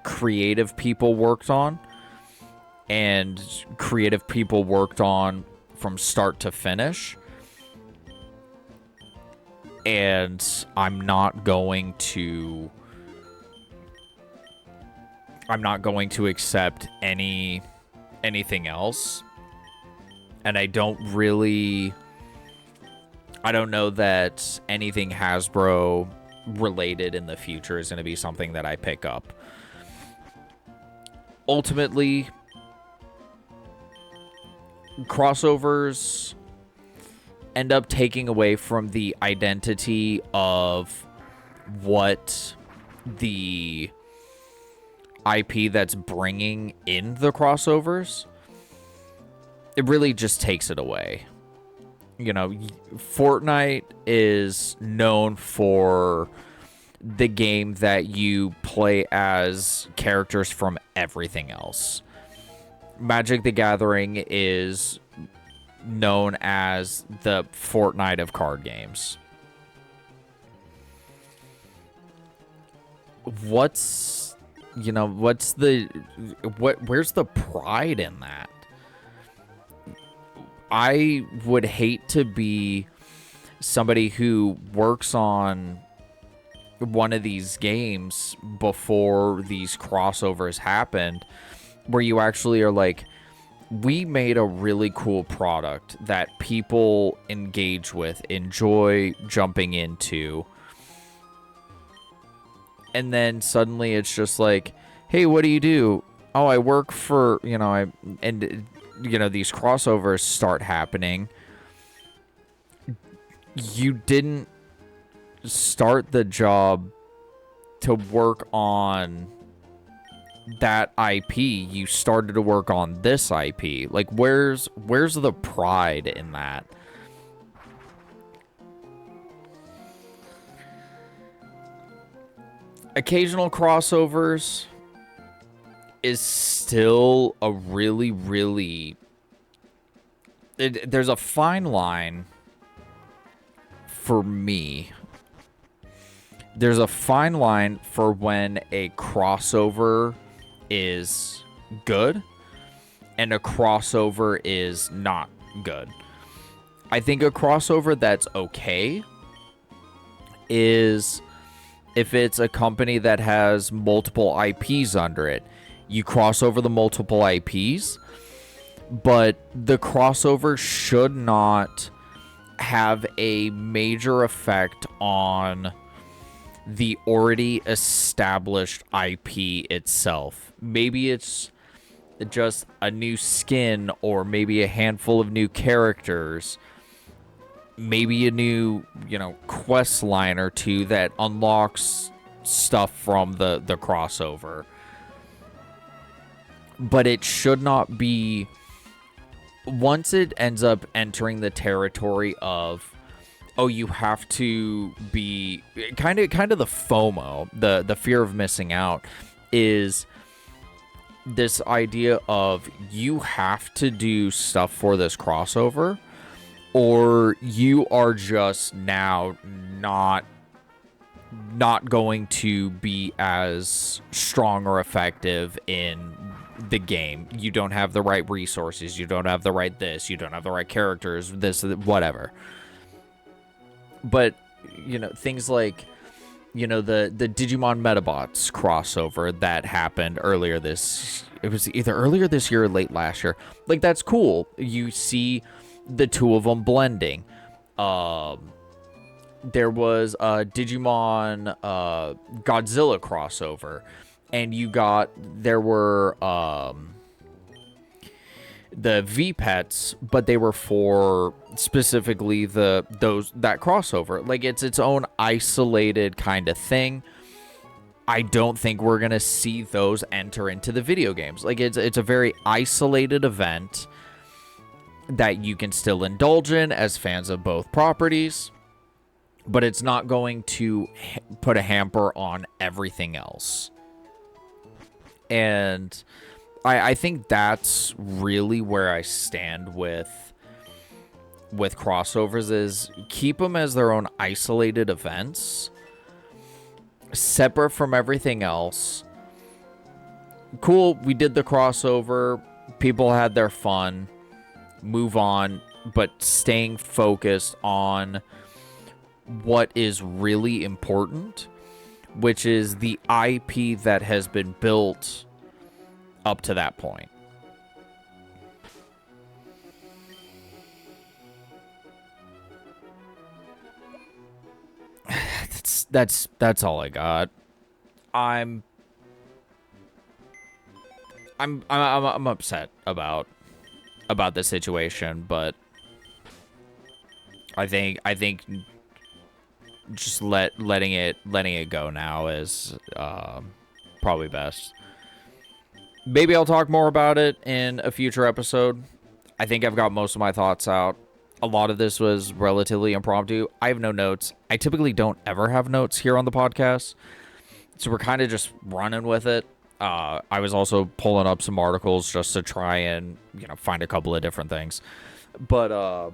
creative people worked on, and creative people worked on from start to finish. And I'm not going to accept anything else. And I don't know that anything Hasbro related in the future is going to be something that I pick up. Ultimately, crossovers end up taking away from the identity of what the IP that's bringing in the crossovers. It really just takes it away. Fortnite is known for the game that you play as characters from everything else. Magic the Gathering is known as the Fortnite of card games. Where's the pride in that? I would hate to be somebody who works on one of these games before these crossovers happened, where you actually are like, we made a really cool product that people engage with, enjoy jumping into, and then suddenly it's just like, hey, what do you do? Oh, I work for, these crossovers start happening. You didn't start the job to work on that IP. You started to work on this IP. Like, where's the pride in that? Occasional crossovers is still a really there's a fine line for me. There's a fine line for when a crossover is good and a crossover is not good. I think a crossover that's okay is if it's a company that has multiple IPs under it. You cross over the multiple IPs, but the crossover should not have a major effect on the already established IP itself. Maybe it's just a new skin, or maybe a handful of new characters, maybe a new, quest line or two that unlocks stuff from the crossover. But it should not be, once it ends up entering the territory of, oh, you have to be kind of the FOMO, the fear of missing out, is this idea of you have to do stuff for this crossover, or you are just now not going to be as strong or effective in the game. You don't have the right resources, you don't have the right this, you don't have the right characters, this, whatever. But, things like, the Digimon Metabots crossover that happened earlier it was either earlier this year or late last year. Like, that's cool. You see the two of them blending. There was a Digimon Godzilla crossover, and there were the V-Pets, but they were for specifically that crossover. Like, it's its own isolated kind of thing. I don't think we're gonna see those enter into the video games. Like, it's a very isolated event that you can still indulge in as fans of both properties, but it's not going to put a hamper on everything else. And I think that's really where I stand with crossovers, is keep them as their own isolated events, separate from everything else. Cool, we did the crossover, people had their fun, move on, but staying focused on what is really important, which is the IP that has been built up to that point. That's all I got. I'm upset about the situation, but I think just letting it go now is probably best. Maybe I'll talk more about it in a future episode. I think I've got most of my thoughts out. A lot of this was relatively impromptu. I have no notes. I typically don't ever have notes here on the podcast, so we're kind of just running with it. I was also pulling up some articles just to try and, find a couple of different things. But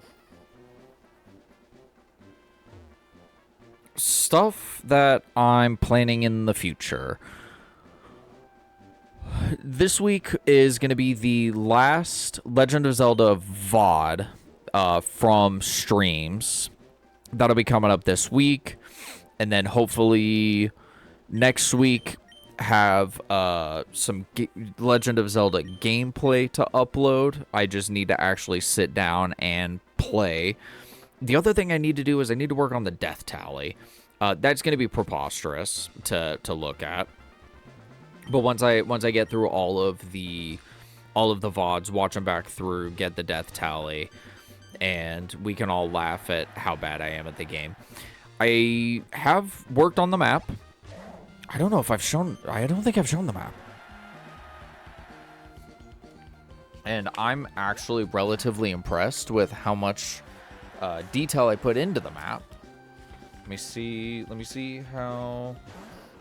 stuff that I'm planning in the future. This week is going to be the last Legend of Zelda VOD from streams. That'll be coming up this week. And then hopefully next week have some Legend of Zelda gameplay to upload. I just need to actually sit down and play. The other thing I need to do is I need to work on the death tally. That's going to be preposterous to look at. But once I get through all of the VODs, watch them back through, get the death tally, and we can all laugh at how bad I am at the game. I have worked on the map. I don't think I've shown the map. And I'm actually relatively impressed with how much detail I put into the map. Let me see how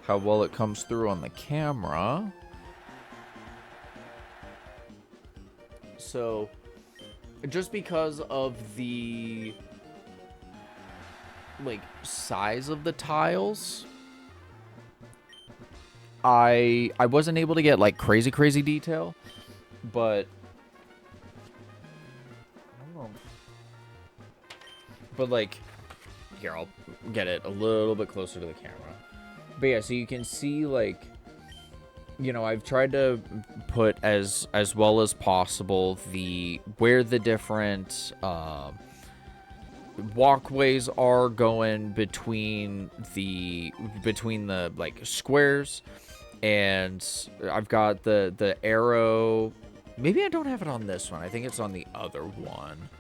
well it comes through on the camera. So, just because of the size of the tiles, I wasn't able to get crazy detail, but I don't know. But here, I'll get it a little bit closer to the camera. But yeah, so you can see, like, you know, I've tried to put as well as possible where the different walkways are going between the like squares, and I've got the arrow. Maybe I don't have it on this one. I think it's on the other one.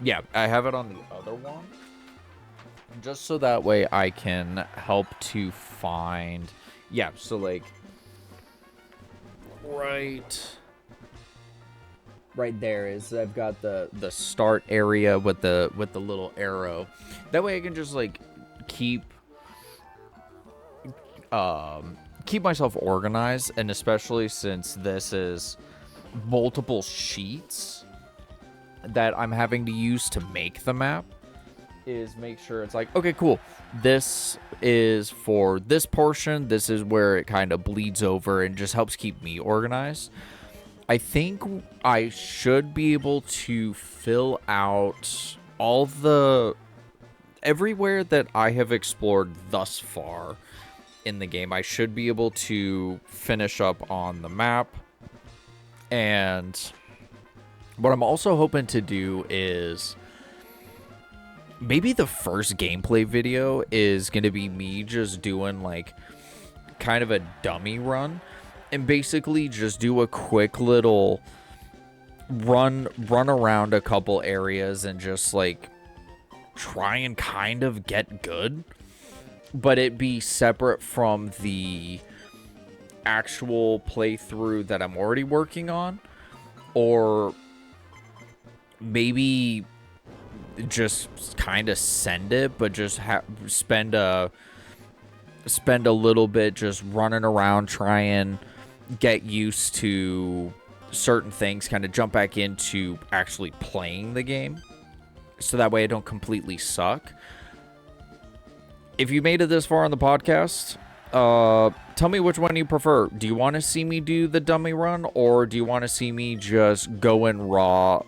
Yeah, I have it on the other one. Just so that way I can help to find... Yeah, so like... Right there is... I've got the start area with the little arrow. That way I can just like keep myself organized, and especially since this is multiple sheets that I'm having to use to make the map, is make sure it's like, okay, cool, this is for this portion, this is where it kind of bleeds over, and just helps keep me organized. I think I should be able to fill out everywhere that I have explored thus far in the game. I should be able to finish up on the map. And what I'm also hoping to do is maybe the first gameplay video is going to be me just doing like kind of a dummy run, and basically just do a quick little run around a couple areas and just like try and kind of get good, but it be separate from the actual playthrough that I'm already working on. Or maybe just kind of send it, but just spend a little bit just running around, trying get used to certain things, kind of jump back into actually playing the game, so that way I don't completely suck. If you made it this far on the podcast, tell me which one you prefer. Do you want to see me do the dummy run, or do you want to see me just go in raw?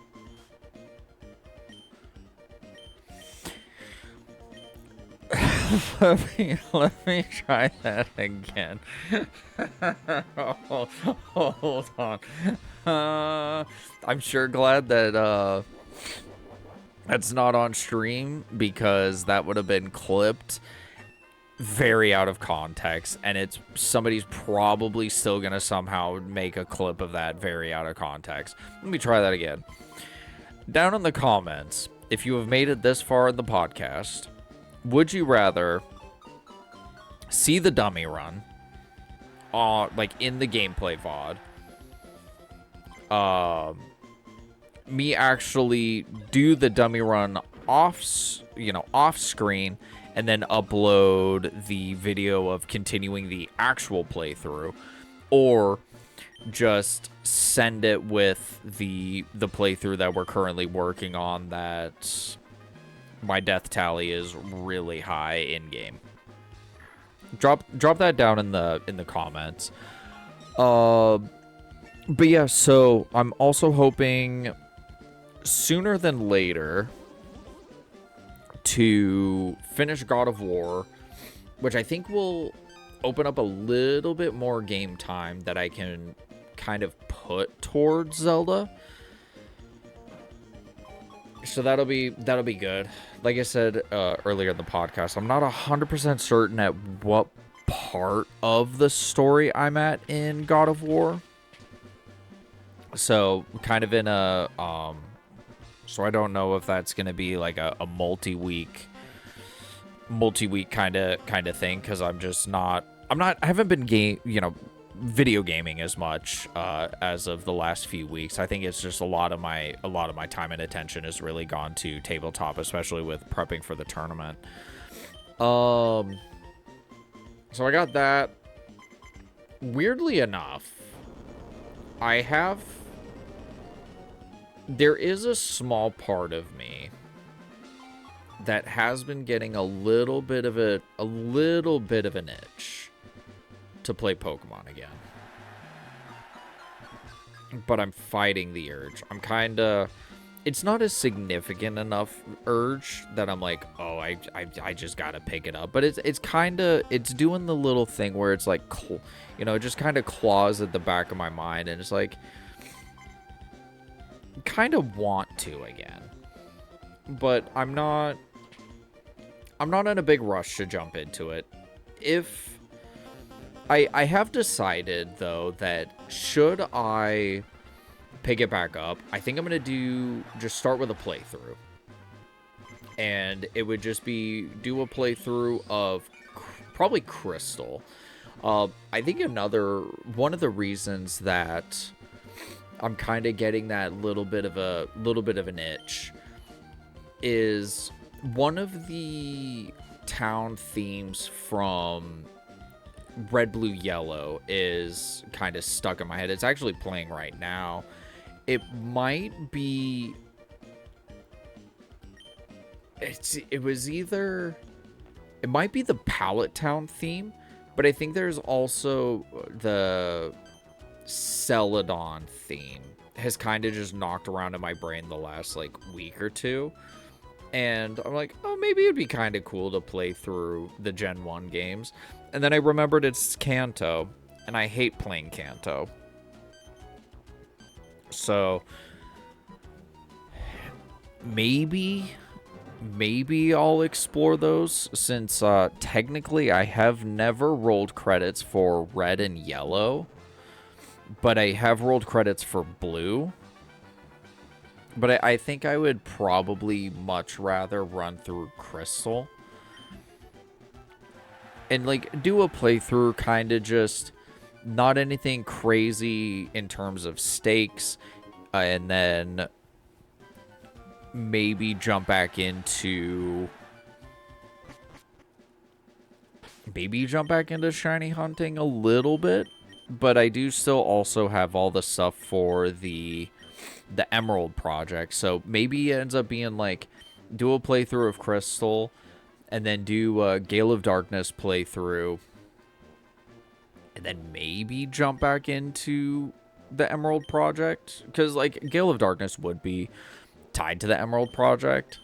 let me try that again. Hold on. I'm sure glad that that's not on stream, because that would have been clipped very out of context, and somebody's probably still gonna somehow make a clip of that very out of context. Let me try that again. Down in the comments, if you have made it this far in the podcast, would you rather see the dummy run, like in the gameplay VOD, me actually do the dummy run off screen, and then upload the video of continuing the actual playthrough, or just send it with the playthrough that we're currently working on, that my death tally is really high in game. Drop that down in the comments. But yeah, so I'm also hoping sooner than later to finish God of War, which I think will open up a little bit more game time that I can kind of put towards Zelda. So that'll be good. Like I said earlier in the podcast, I'm not 100% certain at what part of the story I'm at in God of War. So kind of in a so I don't know if that's gonna be like a multi-week kind of thing, because I haven't been video gaming as much as of the last few weeks. I think it's just a lot of my time and attention has really gone to tabletop, especially with prepping for the tournament. So I got that. Weirdly enough, there is a small part of me that has been getting a little bit of an itch to play Pokemon again. But I'm fighting the urge. I'm kind of it's not a significant enough urge that I'm like, oh, I just gotta pick it up. But it's kind of, it's doing the little thing where it's like, you know, it just kind of claws at the back of my mind, and it's like, kind of want to again, but I'm not in a big rush to jump into it. If I have decided though that should I pick it back up, I think I'm gonna just start with a playthrough, and it would just be do a playthrough of probably Crystal. I think one of the reasons that I'm kind of getting that little bit of an itch is one of the town themes from Red, Blue, Yellow is kind of stuck in my head. It's actually playing right now. It might be... It might be the Pallet Town theme, but I think there's also the Celadon theme has kind of just knocked around in my brain the last, like, week or two. And I'm like, oh, maybe it'd be kind of cool to play through the Gen 1 games. And then I remembered it's Kanto, and I hate playing Kanto. So, maybe I'll explore those, since technically I have never rolled credits for Red and Yellow, but I have rolled credits for Blue. But I think I would probably much rather run through Crystal and, like, do a playthrough, kind of just not anything crazy in terms of stakes, and then maybe jump back into shiny hunting a little bit. But I do still also have all the stuff for the Emerald project, so maybe it ends up being like, do a playthrough of Crystal, and then do a Gale of Darkness playthrough, and then maybe jump back into the Emerald project, because, like, Gale of Darkness would be tied to the Emerald project.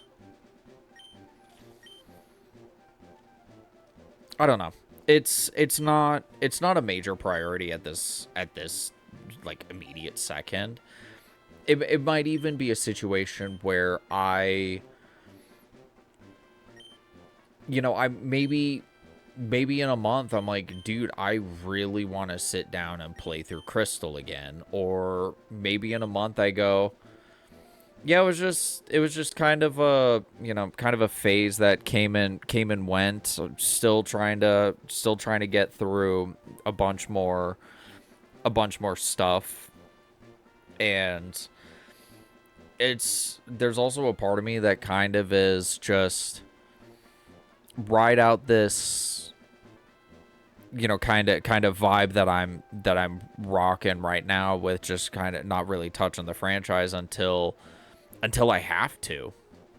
I don't know. It's not a major priority at this like immediate second. It might even be a situation where I maybe in a month I'm like, dude, I really want to sit down and play through Crystal again. Or maybe in a month I go, yeah, it was just kind of a phase that came and went. So still trying to get through a bunch more stuff. And there's also a part of me that kind of is just ride out this kind of vibe that I'm rocking right now, with just kind of not really touching the franchise until I have to,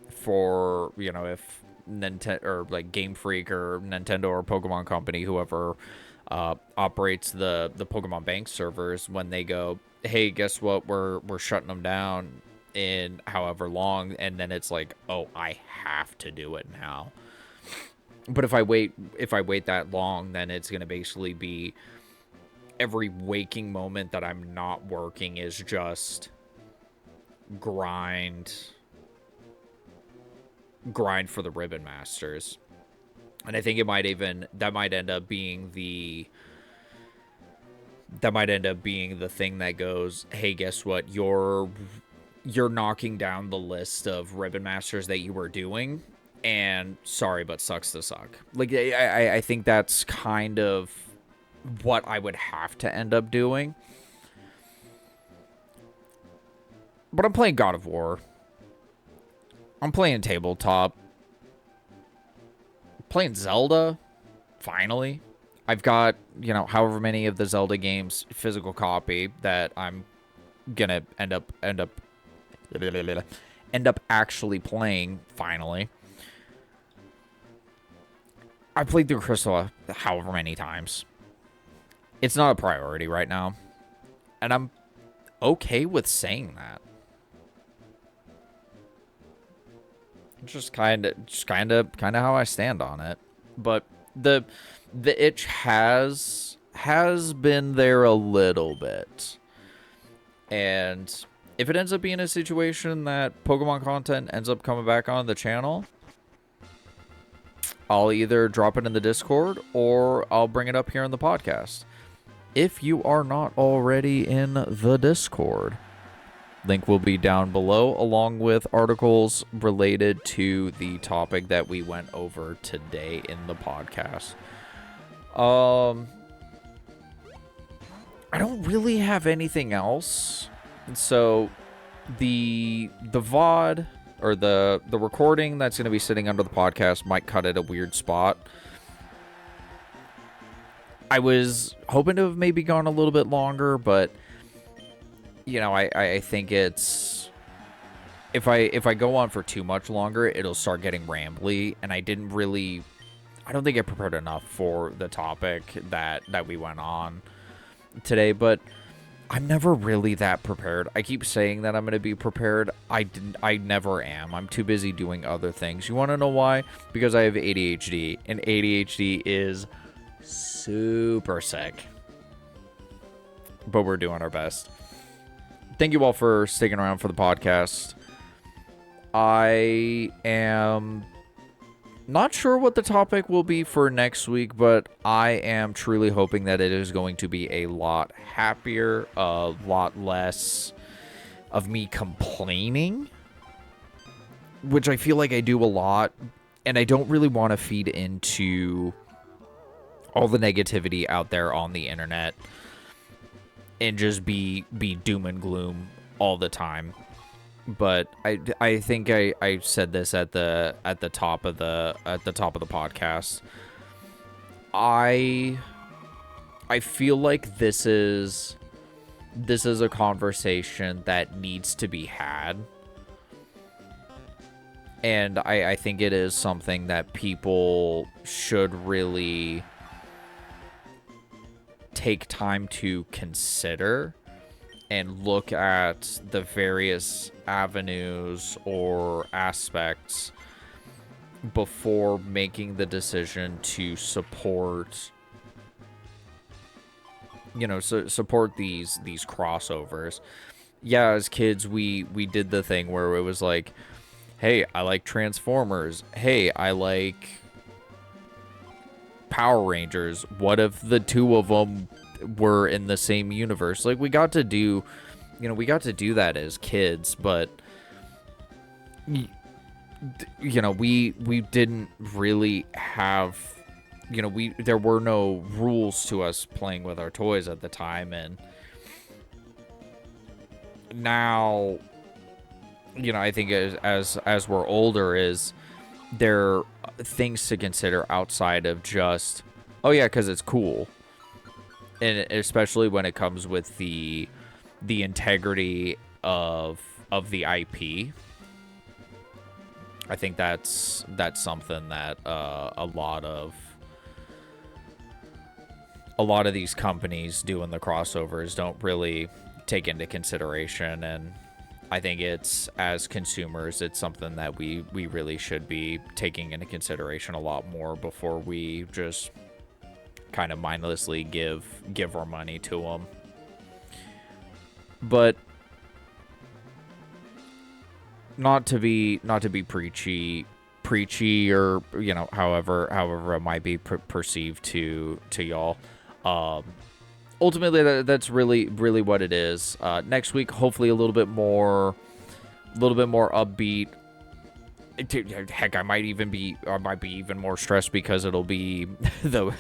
for if Nintendo or like Game Freak or Nintendo or Pokemon Company, whoever operates the Pokemon Bank servers, when they go, hey, guess what, we're shutting them down in however long, and then it's like, oh, I have to do it now. But if I wait that long, then it's going to basically be every waking moment that I'm not working is just grind for the Ribbon Masters. And I think that might end up being the thing that goes, hey, guess what, you're knocking down the list of Ribbon Masters that you were doing, and sorry, but sucks to suck. Like, I think that's kind of what I would have to end up doing. But I'm playing God of War. I'm playing tabletop. I'm playing Zelda. Finally. I've got, however many of the Zelda games physical copy that I'm gonna end up actually playing finally. I played through Crystal however many times. It's not a priority right now. And I'm okay with saying that. Just kind of how I stand on it. But the itch has been there a little bit. And if it ends up being a situation that Pokemon content ends up coming back on the channel, I'll either drop it in the Discord or I'll bring it up here in the podcast. If you are not already in the Discord, link will be down below, along with articles related to the topic that we went over today in the podcast. I don't really have anything else. So the VOD or the recording that's going to be sitting under the podcast might cut at a weird spot. I was hoping to have maybe gone a little bit longer, but you know, I think it's if I go on for too much longer, it'll start getting rambly, and I don't think I prepared enough for the topic that we went on today, but I'm never really that prepared. I keep saying that I'm going to be prepared. I never am. I'm too busy doing other things. You want to know why? Because I have ADHD, and ADHD is super sick. But we're doing our best. Thank you all for sticking around for the podcast. I am not sure what the topic will be for next week, but I am truly hoping that it is going to be a lot happier, a lot less of me complaining, which I feel like I do a lot, and I don't really want to feed into all the negativity out there on the internet and just be doom and gloom all the time. But I think I said this at the top of the podcast. I feel like this is a conversation that needs to be had. And I think it is something that people should really take time to consider and look at the various avenues or aspects before making the decision to support, support these crossovers. Yeah, as kids, we did the thing where it was like, hey, I like Transformers. Hey, I like Power Rangers. What if the two of them were in the same universe? Like, we got to do that as kids, but we didn't really have, there were no rules to us playing with our toys at the time. And now, I think as we're older, is there are things to consider outside of just, oh yeah, because it's cool. And especially when it comes with the integrity of the IP. I think that's something that a lot of these companies doing the crossovers don't really take into consideration. And I think it's, as consumers, it's something that we really should be taking into consideration a lot more before we just kind of mindlessly give our money to them. But not to be preachy, or however it might be perceived to y'all. Ultimately, that's really what it is. Next week, hopefully a little bit more upbeat. Heck, I might be even more stressed because it'll be the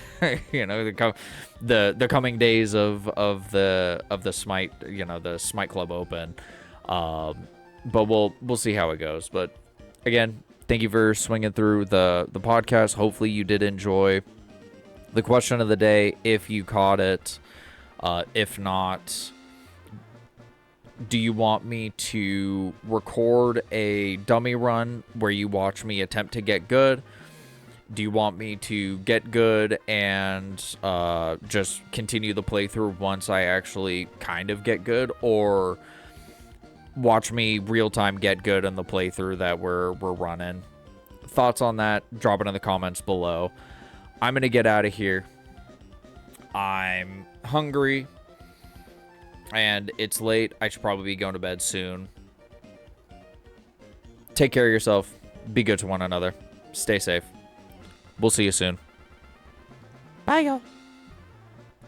coming days of the Smite, the Smite Club Open. But we'll see how it goes. But again, thank you for swinging through the podcast. Hopefully you did enjoy the question of the day, if you caught it. If not, do you want me to record a dummy run where you watch me attempt to get good? Do you want me to get good and just continue the playthrough once I actually kind of get good? Or watch me real-time get good in the playthrough that we're running? thoughts on that, drop it in the comments below. I'm going to get out of here. I'm hungry, and it's late. I should probably be going to bed soon. Take care of yourself. Be good to one another. Stay safe. We'll see you soon. Bye, y'all.